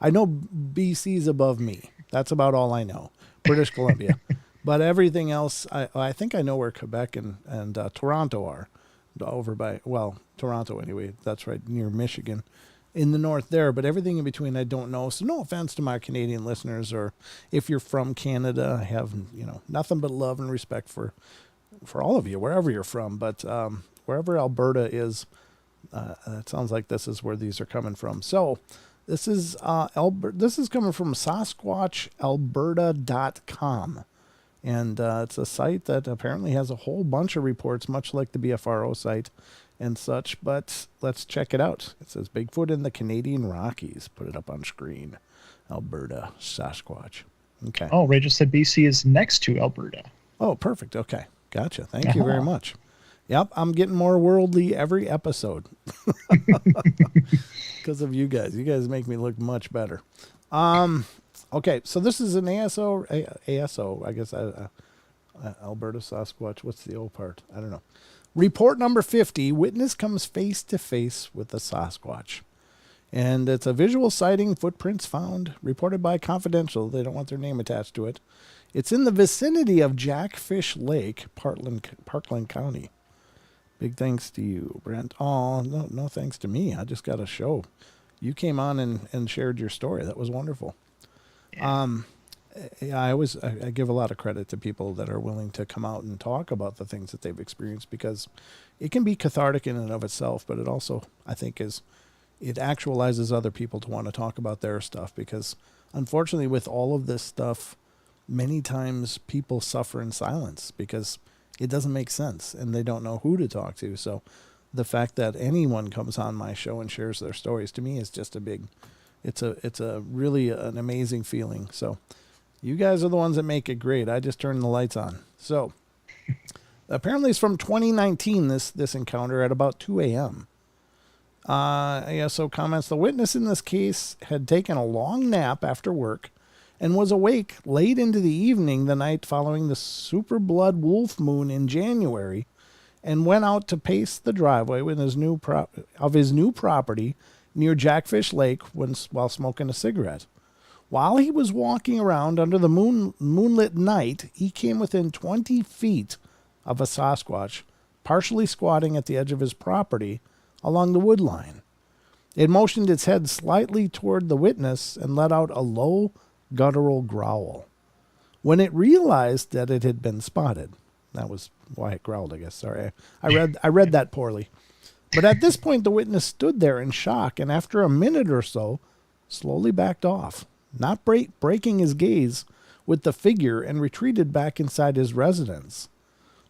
I know BC's above me. That's about all I know. British Columbia. But everything else, I think I know where Quebec and Toronto are. Over by, well, Toronto anyway. That's right near Michigan. In the north there. But everything in between I don't know. So no offense to my Canadian listeners, or if you're from Canada, I have nothing but love and respect for all of you, wherever you're from. But wherever Alberta is, it sounds like this is where these are coming from. So this is this is coming from SasquatchAlberta.com. And it's a site that apparently has a whole bunch of reports, much like the BFRO site and such. But let's check it out. It says Bigfoot in the Canadian Rockies. Put it up on screen. Alberta, Sasquatch. Okay. Oh, Ray just said BC is next to Alberta. Oh, perfect. Okay. Gotcha. Thank you very much. Yep, I'm getting more worldly every episode because of you guys. You guys make me look much better. Okay, so this is an ASO, I guess, Alberta Sasquatch. What's the old part? I don't know. Report number 50, witness comes face to face with the Sasquatch. And it's a visual sighting, footprints found, reported by Confidential. They don't want their name attached to it. It's in the vicinity of Jackfish Lake, Parkland County. Big thanks to you, Brent. Oh, no thanks to me. I just got a show. You came on and shared your story. That was wonderful. Yeah. I give a lot of credit to people that are willing to come out and talk about the things that they've experienced, because it can be cathartic in and of itself, but it also, I think, it actualizes other people to want to talk about their stuff, because unfortunately with all of this stuff, many times people suffer in silence because it doesn't make sense and they don't know who to talk to. So the fact that anyone comes on my show and shares their stories, to me, is just it's a really an amazing feeling. So you guys are the ones that make it great. I just turned the lights on. So apparently it's from 2019, this encounter at about 2 a.m. So comments, the witness in this case had taken a long nap after work and was awake late into the evening the night following the super blood wolf moon in January, and went out to pace the driveway with his new property near Jackfish Lake while smoking a cigarette. While he was walking around under the moonlit night, he came within 20 feet of a Sasquatch, partially squatting at the edge of his property along the wood line. It motioned its head slightly toward the witness and let out a low, guttural growl. When it realized that it had been spotted, that was why it growled, I guess. Sorry, I read that poorly. But at this point, the witness stood there in shock, and after a minute or so, slowly backed off, not breaking his gaze with the figure, and retreated back inside his residence.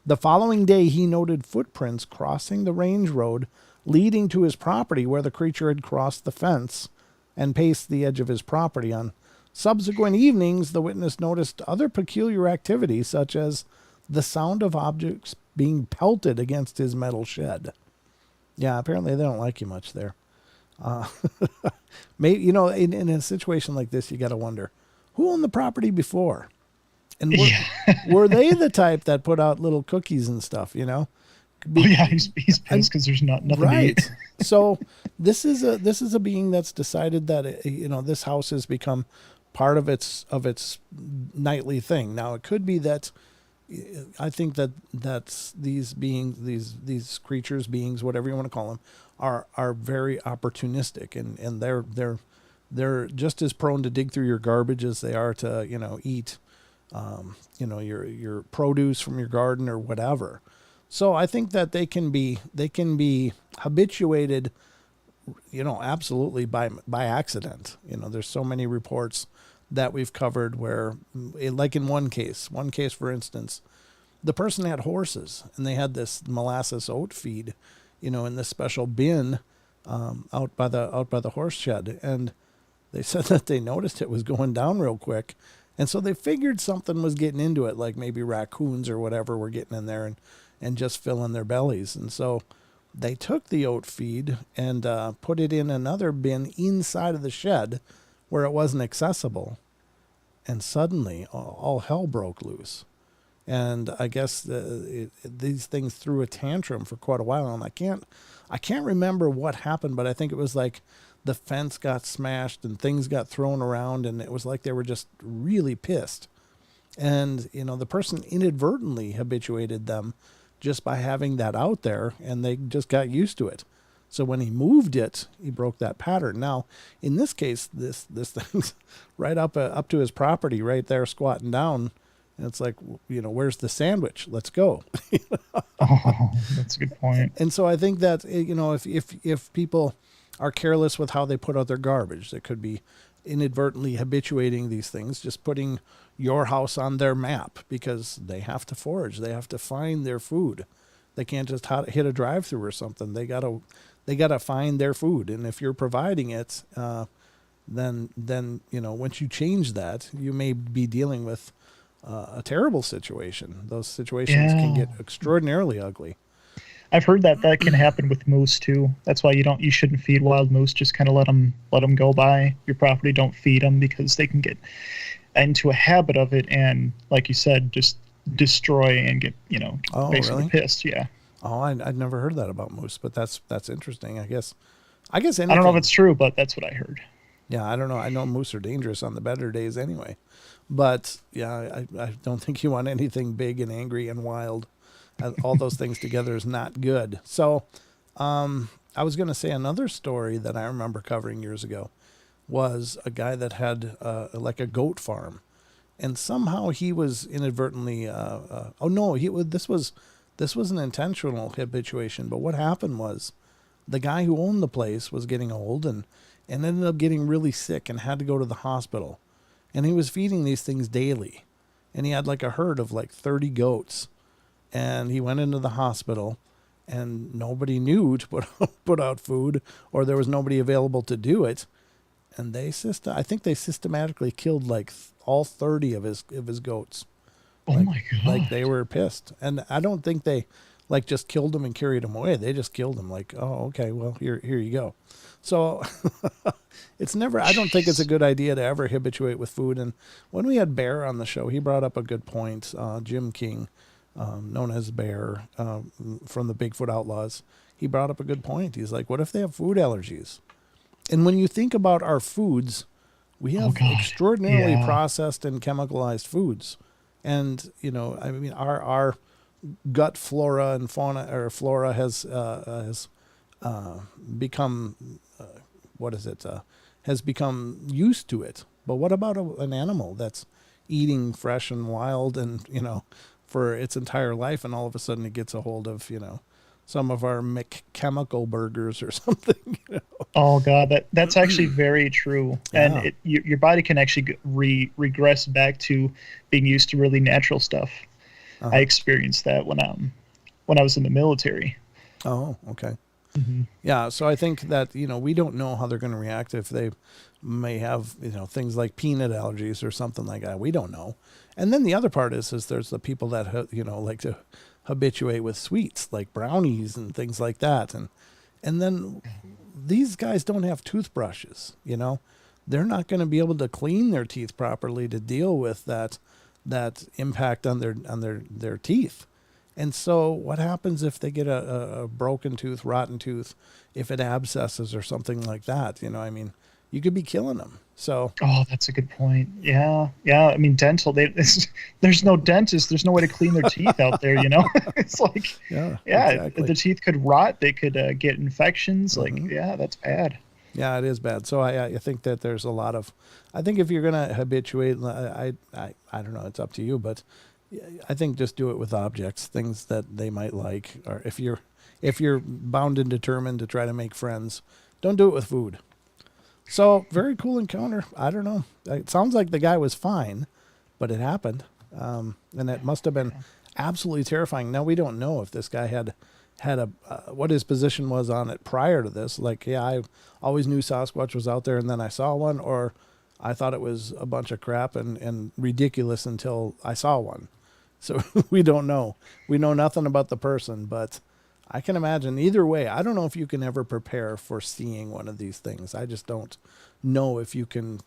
The following day, he noted footprints crossing the range road leading to his property, where the creature had crossed the fence and paced the edge of his property. On subsequent evenings, the witness noticed other peculiar activity, such as the sound of objects being pelted against his metal shed. Yeah, apparently they don't like you much there. Maybe, in a situation like this, you got to wonder, who owned the property before? And were they the type that put out little cookies and stuff, you know? Oh yeah, he's pissed because there's nothing to eat. So this is a being that's decided that this house has become part of its nightly thing. Now it could be that I think that's these beings, these creatures, beings, whatever you want to call them, are very opportunistic, and they're just as prone to dig through your garbage as they are to eat your produce from your garden or whatever. So I think that they can be habituated, absolutely by accident. There's so many reports that we've covered where, like in one case for instance, the person had horses and they had this molasses oat feed, in this special bin out by the horse shed, and they said that they noticed it was going down real quick, and so they figured something was getting into it, like maybe raccoons or whatever were getting in there and just filling their bellies. And so they took the oat feed and put it in another bin inside of the shed where it wasn't accessible. And suddenly all hell broke loose. And I guess these things threw a tantrum for quite a while. And I can't remember what happened, but I think it was like the fence got smashed and things got thrown around, and it was like they were just really pissed. And, the person inadvertently habituated them just by having that out there, and they just got used to it. So when he moved it, he broke that pattern. Now, in this case, this thing's right up to his property, right there, squatting down. And it's like, where's the sandwich? Let's go. Oh, that's a good point. And so I think that, if people are careless with how they put out their garbage, it could be inadvertently habituating these things, just putting your house on their map, because they have to forage, they have to find their food. They can't just hit a drive-through or something. They gotta find their food, and if you're providing it, then once you change that, you may be dealing with a terrible situation. Those situations can get extraordinarily ugly. I've heard that can happen with moose too. That's why you shouldn't feed wild moose. Just kind of let them go by your property. Don't feed them, because they can get into a habit of it, and like you said, just destroy and get basically really? pissed. Yeah. Oh, I'd never heard that about moose, but that's interesting. I guess anything, I don't know if it's true, but that's what I heard. Yeah, I don't know. I know moose are dangerous on the better days anyway, but yeah, I don't think you want anything big and angry and wild. All those things together is not good. So, I was going to say another story that I remember covering years ago was a guy that had like a goat farm, and somehow he was inadvertently. This was an intentional habituation. But what happened was, the guy who owned the place was getting old and ended up getting really sick and had to go to the hospital, and he was feeding these things daily, and he had like a herd of like 30 goats. And he went into the hospital, and nobody knew to put out food, or there was nobody available to do it. And I think they systematically killed like all 30 of his goats. Oh my God. Like they were pissed. And I don't think they like just killed them and carried them away. They just killed them like, oh, okay, well, here you go. So I don't think it's a good idea to ever habituate with food. And when we had Bear on the show, he brought up a good point, Jim King, known as Bear, from the Bigfoot Outlaws. He brought up a good point. He's like, what if they have food allergies? And when you think about our foods, we have extraordinarily processed and chemicalized foods. And, our gut flora and fauna, or flora has become, has become used to it. But what about an animal that's eating fresh and wild and, for its entire life, and all of a sudden it gets a hold of, some of our chemical burgers or something. Oh God, that's actually very true. Yeah. And your body can actually regress back to being used to really natural stuff. Uh-huh. I experienced that when I was in the military. Oh, okay. Mm-hmm. Yeah, so I think that, we don't know how they're going to react if they may have, things like peanut allergies or something like that. We don't know. And then the other part is there's the people that, like to habituate with sweets like brownies and things like that. And then these guys don't have toothbrushes, They're not going to be able to clean their teeth properly to deal with that that impact on their teeth. And so what happens if they get a broken tooth, rotten tooth, if it abscesses or something like that? You know, I mean, you could be killing them. So, Oh, that's a good point. Yeah, yeah. I mean, dental. There's no dentist. There's no way to clean their teeth out there. You know, it's like, yeah, exactly. The teeth could rot. They could get infections. Like, yeah, that's bad. Yeah, it is bad. So I think that there's a lot of, I think if you're gonna habituate, I don't know. It's up to you, but I think just do it with objects, things that they might like, or if you're bound and determined to try to make friends, don't do it with food. So, very cool encounter. I don't know. It sounds like the guy was fine, but it happened. And it must have been absolutely terrifying. Now, we don't know if this guy had what his position was on it prior to this. Like, yeah, I always knew Sasquatch was out there and then I saw one, or I thought it was a bunch of crap and ridiculous until I saw one. So, we don't know. We know nothing about the person, but I can imagine either way. I don't know if you can ever prepare for seeing one of these things. I just don't know if you can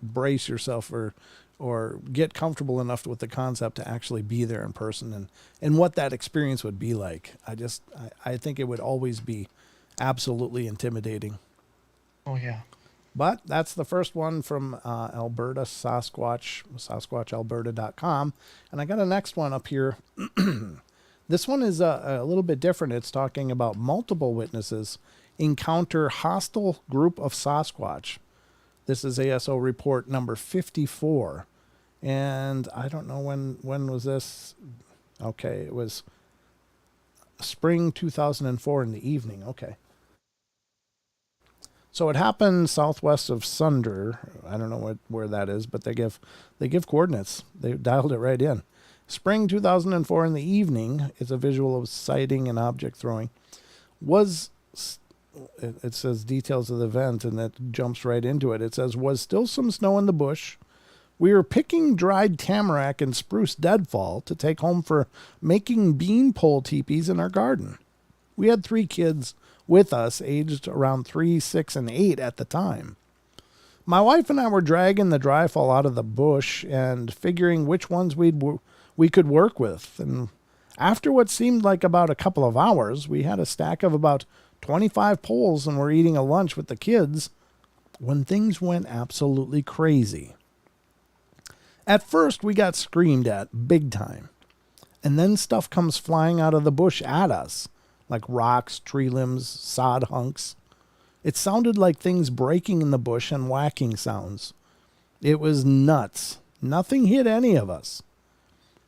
brace yourself or get comfortable enough with the concept to actually be there in person and what that experience would be like. I think it would always be absolutely intimidating. Oh yeah. But that's the first one from Alberta Sasquatch, SasquatchAlberta.com. And I got a next one up here. This one is a little bit different. It's talking about multiple witnesses encounter hostile group of Sasquatch. This is ASO report number 54. And I don't know when was this. Okay, it was spring 2004 in the evening. Okay. So it happened southwest of Sunder. I don't know where that is, but they give coordinates. They dialed it right in. Spring 2004 in the evening is a visual of sighting and object throwing. It says details of the event, and that jumps right into it. It says, was still some snow in the bush. We were picking dried tamarack and spruce deadfall to take home for making bean pole teepees in our garden. We had 3 kids with us, aged around 3, 6, and 8 at the time. My wife and I were dragging the dry fall out of the bush and figuring which ones we could work with. And after what seemed like about a couple of hours, we had a stack of about 25 poles and were eating a lunch with the kids when things went absolutely crazy. At first, we got screamed at big time. And then stuff comes flying out of the bush at us, like rocks, tree limbs, sod hunks. It sounded like things breaking in the bush and whacking sounds. It was nuts. Nothing hit any of us.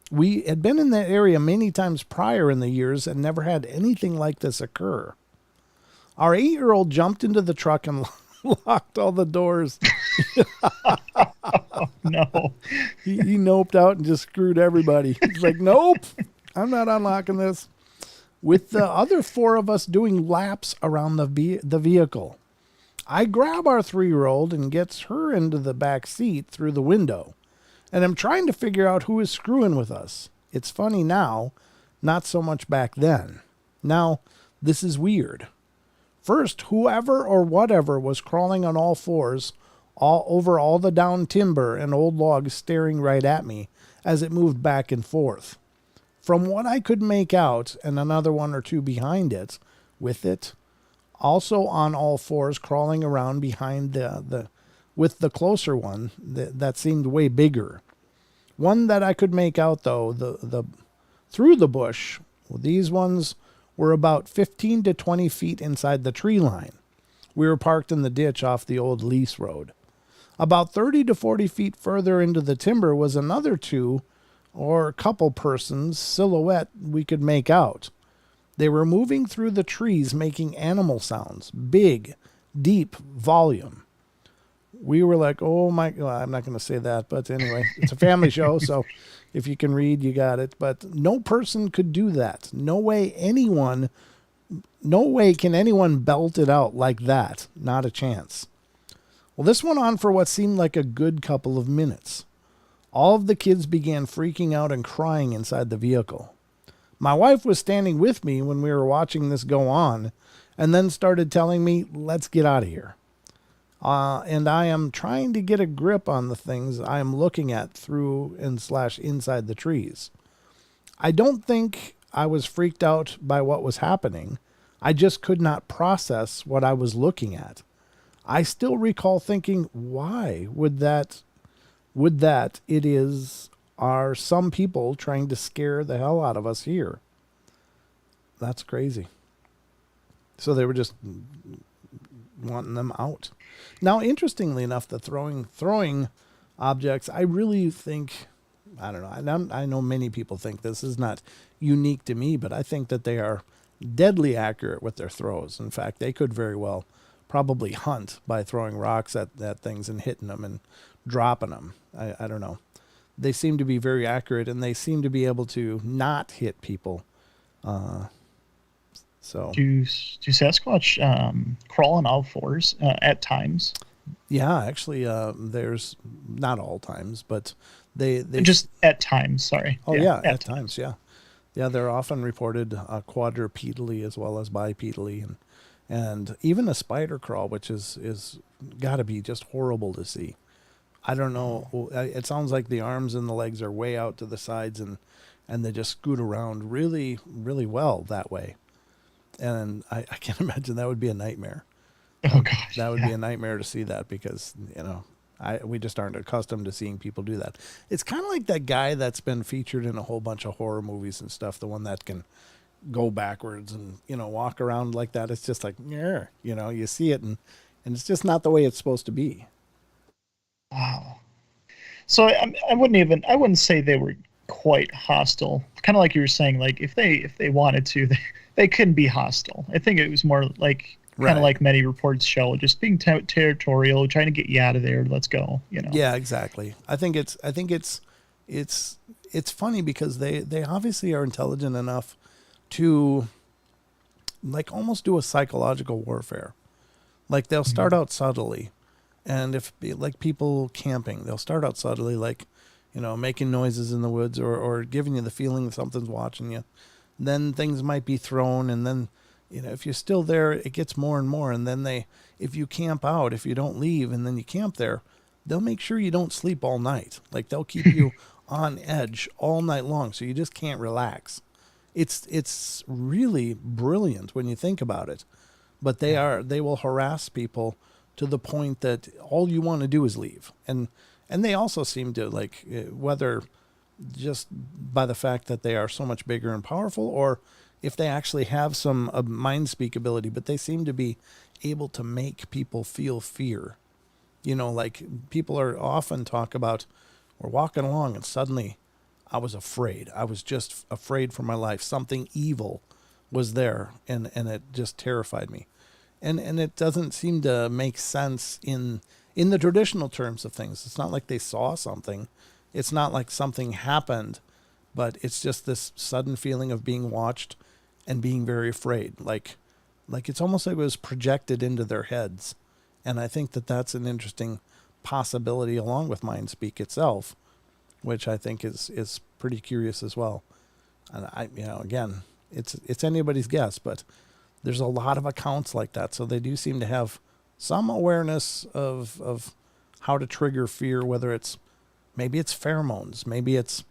We had been in that area many times prior in the years and never had anything like this occur. Our 8-year-old jumped into the truck and locked all the doors. Oh, no. He noped out and just screwed everybody. He's like, nope, I'm not unlocking this. With the other 4 of us doing laps around the vehicle. I grab our 3-year-old and gets her into the back seat through the window. And I'm trying to figure out who is screwing with us. It's funny now, not so much back then. Now, this is weird. First, whoever or whatever was crawling on all 4s all over all the down timber and old logs staring right at me as it moved back and forth. From what I could make out, and another 1 or 2 behind it, with it, also on all 4s crawling around behind with the closer one that seemed way bigger. One that I could make out though, through the bush, these ones were about 15 to 20 feet inside the tree line. We were parked in the ditch off the old lease road. About 30 to 40 feet further into the timber was another 2 or a couple persons silhouette we could make out. They were moving through the trees making animal sounds, big, deep volume. We were like, oh my, well, I'm not going to say that, but anyway, it's a family show, so if you can read, you got it. But no person could do that. No way can anyone belt it out like that. Not a chance. Well, this went on for what seemed like a good couple of minutes. All of the kids began freaking out and crying inside the vehicle. My wife was standing with me when we were watching this go on, and then started telling me, let's get out of here. and I am trying to get a grip on the things I am looking at through and slash inside the trees. I don't think I was freaked out by what was happening. I just could not process what I was looking at. I still recall thinking, why would that are some people trying to scare the hell out of us here? That's crazy. So they were just wanting them out. Now, interestingly enough, the throwing objects, I really think, I don't know, I know many people think this is not unique to me, but I think that they are deadly accurate with their throws. In fact, they could very well probably hunt by throwing rocks at things and hitting them and dropping them. I don't know. They seem to be very accurate, and they seem to be able to not hit people. So do Sasquatch crawl on all fours at times? Yeah, actually, there's not all times, but they just at times. Sorry. Oh yeah, at times. Yeah, yeah. They're often reported quadrupedally as well as bipedally, and even a spider crawl, which is got to be just horrible to see. I don't know. It sounds like the arms and the legs are way out to the sides, and they just scoot around really, really well that way. And I can't imagine that would be a nightmare. Oh gosh, that would be a nightmare to see that, because we just aren't accustomed to seeing people do that. It's kind of like that guy that's been featured in a whole bunch of horror movies and stuff. The one that can go backwards and walk around like that. It's just like, yeah, you see it and it's just not the way it's supposed to be. Wow. So I wouldn't say they were quite hostile. Kind of like you were saying, like if they wanted to, they couldn't be hostile. I think it was more like kind of like many reports show, just being territorial, trying to get you out of there. Let's go. Yeah, exactly. I think it's funny because they obviously are intelligent enough to like almost do a psychological warfare. Like they'll start out subtly. And if like people camping, they'll start out subtly, like, making noises in the woods or giving you the feeling that something's watching you. Then things might be thrown. And then, if you're still there, it gets more and more. And then if you camp out, if you don't leave and then you camp there, they'll make sure you don't sleep all night. Like they'll keep you on edge all night long. So you just can't relax. It's really brilliant when you think about it. But they will harass people to the point that all you want to do is leave. And they also seem to, like, whether just by the fact that they are so much bigger and powerful, or if they actually have some mind speak ability, but they seem to be able to make people feel fear. Like people are often talk about, we're walking along and suddenly I was afraid. I was just afraid for my life. Something evil was there and it just terrified me. And it doesn't seem to make sense in the traditional terms of things. It's not like they saw something. It's not like something happened, but it's just this sudden feeling of being watched and being very afraid. Like it's almost like it was projected into their heads. And I think that that's an interesting possibility along with mind speak itself, which I think is pretty curious as well. And again, it's anybody's guess, but there's a lot of accounts like that. So they do seem to have some awareness of how to trigger fear, whether maybe it's pheromones, maybe it's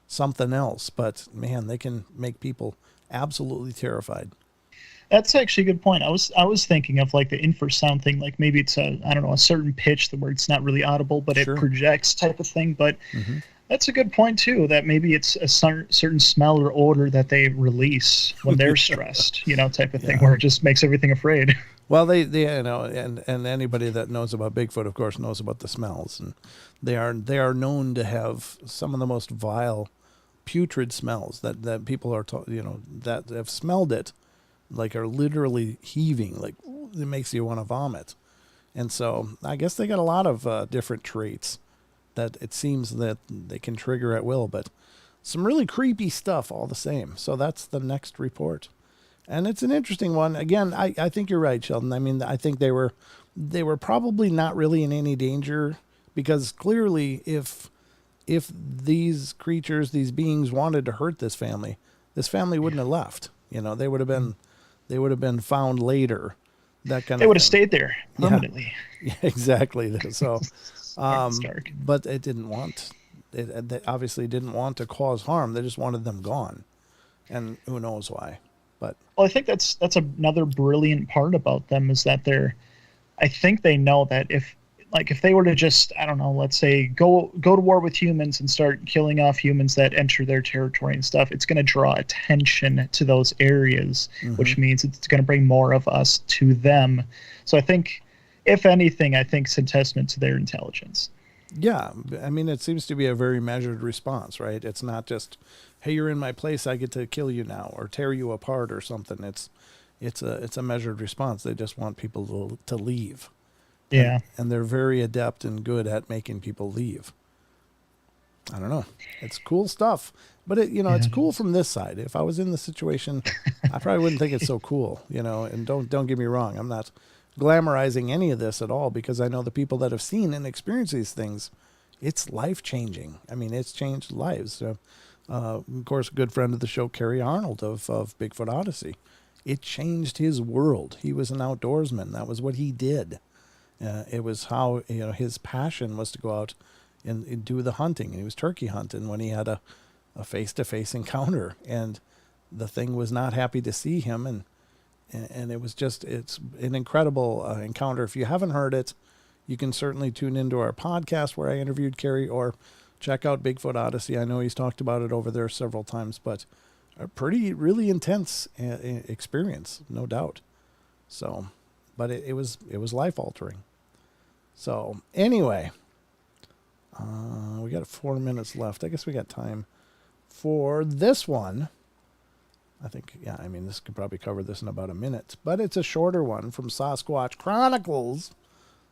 something else, but man, they can make people absolutely terrified. That's actually a good point. I was thinking of like the infrasound thing, like maybe it's a certain pitch where it's not really audible, but it projects type of thing. But that's a good point too, that maybe it's a certain smell or odor that they release when they're stressed, type of thing, where it just makes everything afraid. Well, they and anybody that knows about Bigfoot, of course, knows about the smells, and they are known to have some of the most vile, putrid smells that people are that have smelled it, like are literally heaving, like it makes you want to vomit. And so I guess they got a lot of different traits that it seems that they can trigger at will, but some really creepy stuff all the same. So that's the next report. And it's an interesting one. Again, I think you're right, Sheldon. I mean, I think they were probably not really in any danger, because clearly if these creatures, these beings wanted to hurt this family wouldn't have left. They would have been found later. that kind They of would have thing. stayed there permanently. Yeah, exactly. So, Stark. but it didn't want. They obviously didn't want to cause harm. They just wanted them gone, and who knows why. But Well, I think that's another brilliant part about them is that I think they know that if they were to just, I don't know, let's say go to war with humans and start killing off humans that enter their territory and stuff, it's going to draw attention to those areas, which means it's going to bring more of us to them. So I think, if anything, I think it's a testament to their intelligence. yeah, I mean, it seems to be a very measured response, right? It's not just, hey, you're in my place, I get to kill you now or tear you apart or something. It's a measured response. They just want people to leave. Yeah. And they're very adept and good at making people leave. I don't know. It's cool stuff, but it's cool from this side. If I was in the situation, I probably wouldn't think it's so cool, and don't get me wrong. I'm not glamorizing any of this at all, because I know the people that have seen and experienced these things, it's life changing. I mean, it's changed lives. Of course, a good friend of the show, Kerry Arnold of Bigfoot Odyssey, it changed his world. He was an outdoorsman. That was what he did. It was how, his passion was to go out and do the hunting. He was turkey hunting when he had a face-to-face encounter, and the thing was not happy to see him. And it was it's an incredible encounter. If you haven't heard it, you can certainly tune into our podcast where I interviewed Kerry, or check out Bigfoot Odyssey. I know he's talked about it over there several times, but a really intense experience, no doubt. So, but it was life altering. So anyway, we got 4 minutes left. I guess we got time for this one. I think, this could probably cover this in about a minute, but it's a shorter one from Sasquatch Chronicles,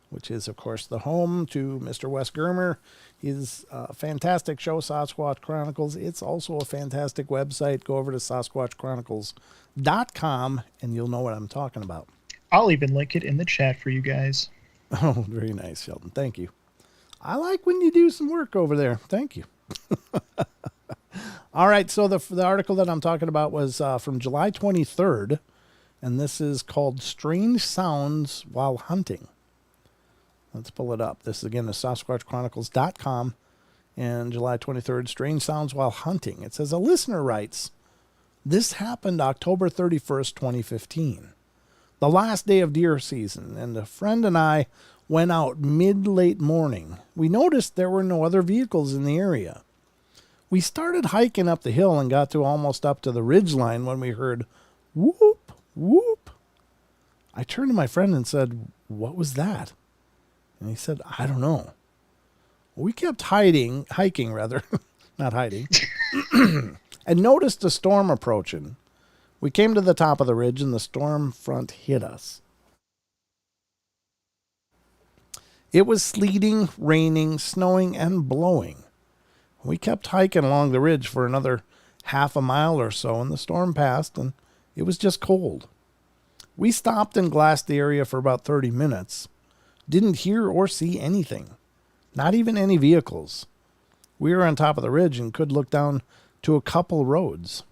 which is, of course, the home to Mr. Wes Germer. His fantastic show, Sasquatch Chronicles. It's also a fantastic website. Go over to SasquatchChronicles.com, and you'll know what I'm talking about. I'll even link it in the chat for you guys. Oh, very nice, Sheldon. Thank you. I like when you do some work over there. Thank you. All right, so the article that I'm talking about was from July 23rd, and this is called Strange Sounds While Hunting. Let's pull it up. This, again, is SasquatchChronicles.com, and July 23rd, Strange Sounds While Hunting. It says, a listener writes, this happened October 31st, 2015, the last day of deer season, and a friend and I went out mid-late morning. We noticed there were no other vehicles in the area. We started hiking up the hill and got to almost up to the ridgeline when we heard whoop, whoop. I turned to my friend and said, what was that? And he said, I don't know. We kept hiking, not hiding, and noticed a storm approaching. We came to the top of the ridge and the storm front hit us. It was sleeting, raining, snowing, and blowing. We kept hiking along the ridge for another half a mile or so, and the storm passed, and it was just cold. We stopped and glassed the area for about 30 minutes. Didn't hear or see anything, not even any vehicles. We were on top of the ridge and could look down to a couple roads.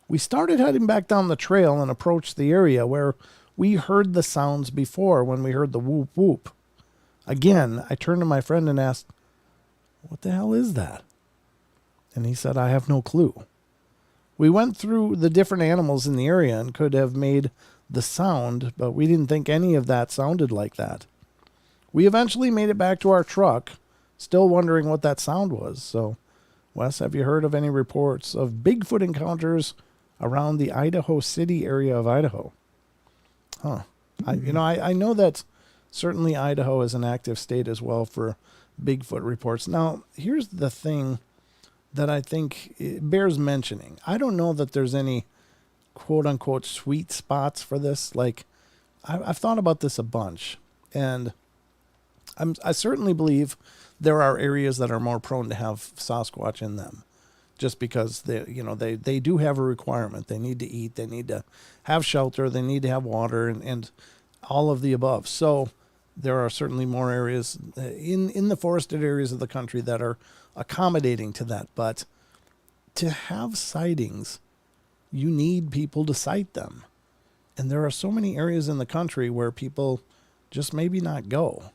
We started heading back down the trail and approached the area where we heard the sounds before when we heard the whoop whoop. Again, I turned to my friend and asked, what the hell is that? And he said, I have no clue. We went through the different animals in the area and could have made the sound, but we didn't think any of that sounded like that. We eventually made it back to our truck, still wondering what that sound was. So, Wes, have you heard of any reports of Bigfoot encounters around the Idaho City area of Idaho? Huh. I know that certainly Idaho is an active state as well for Bigfoot reports. Now, here's the thing that I think it bears mentioning. I don't know that there's any quote-unquote sweet spots for this. Like, I've thought about this a bunch, and I certainly believe there are areas that are more prone to have Sasquatch in them, just because they do have a requirement. They need to eat, they need to have shelter, they need to have water, and all of the above. So there are certainly more areas in the forested areas of the country that are accommodating to that. But to have sightings, you need people to cite them. And there are so many areas in the country where people just maybe not go.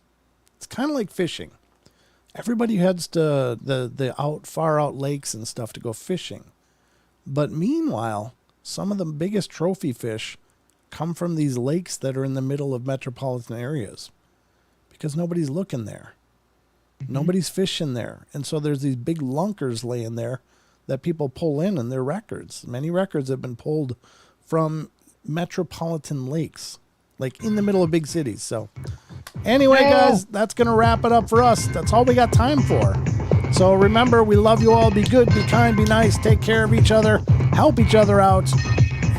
It's kind of like fishing. Everybody heads to the far out lakes and stuff to go fishing. But meanwhile, some of the biggest trophy fish come from these lakes that are in the middle of metropolitan areas because nobody's looking there. Nobody's fishing there. And so there's these big lunkers laying there that people pull in their records. Many records have been pulled from metropolitan lakes, like in the middle of big cities. So anyway, guys, that's going to wrap it up for us. That's all we got time for. So remember, we love you all. Be good, be kind, be nice, take care of each other, help each other out,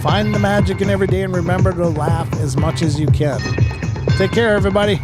find the magic in every day, and remember to laugh as much as you can. Take care, everybody.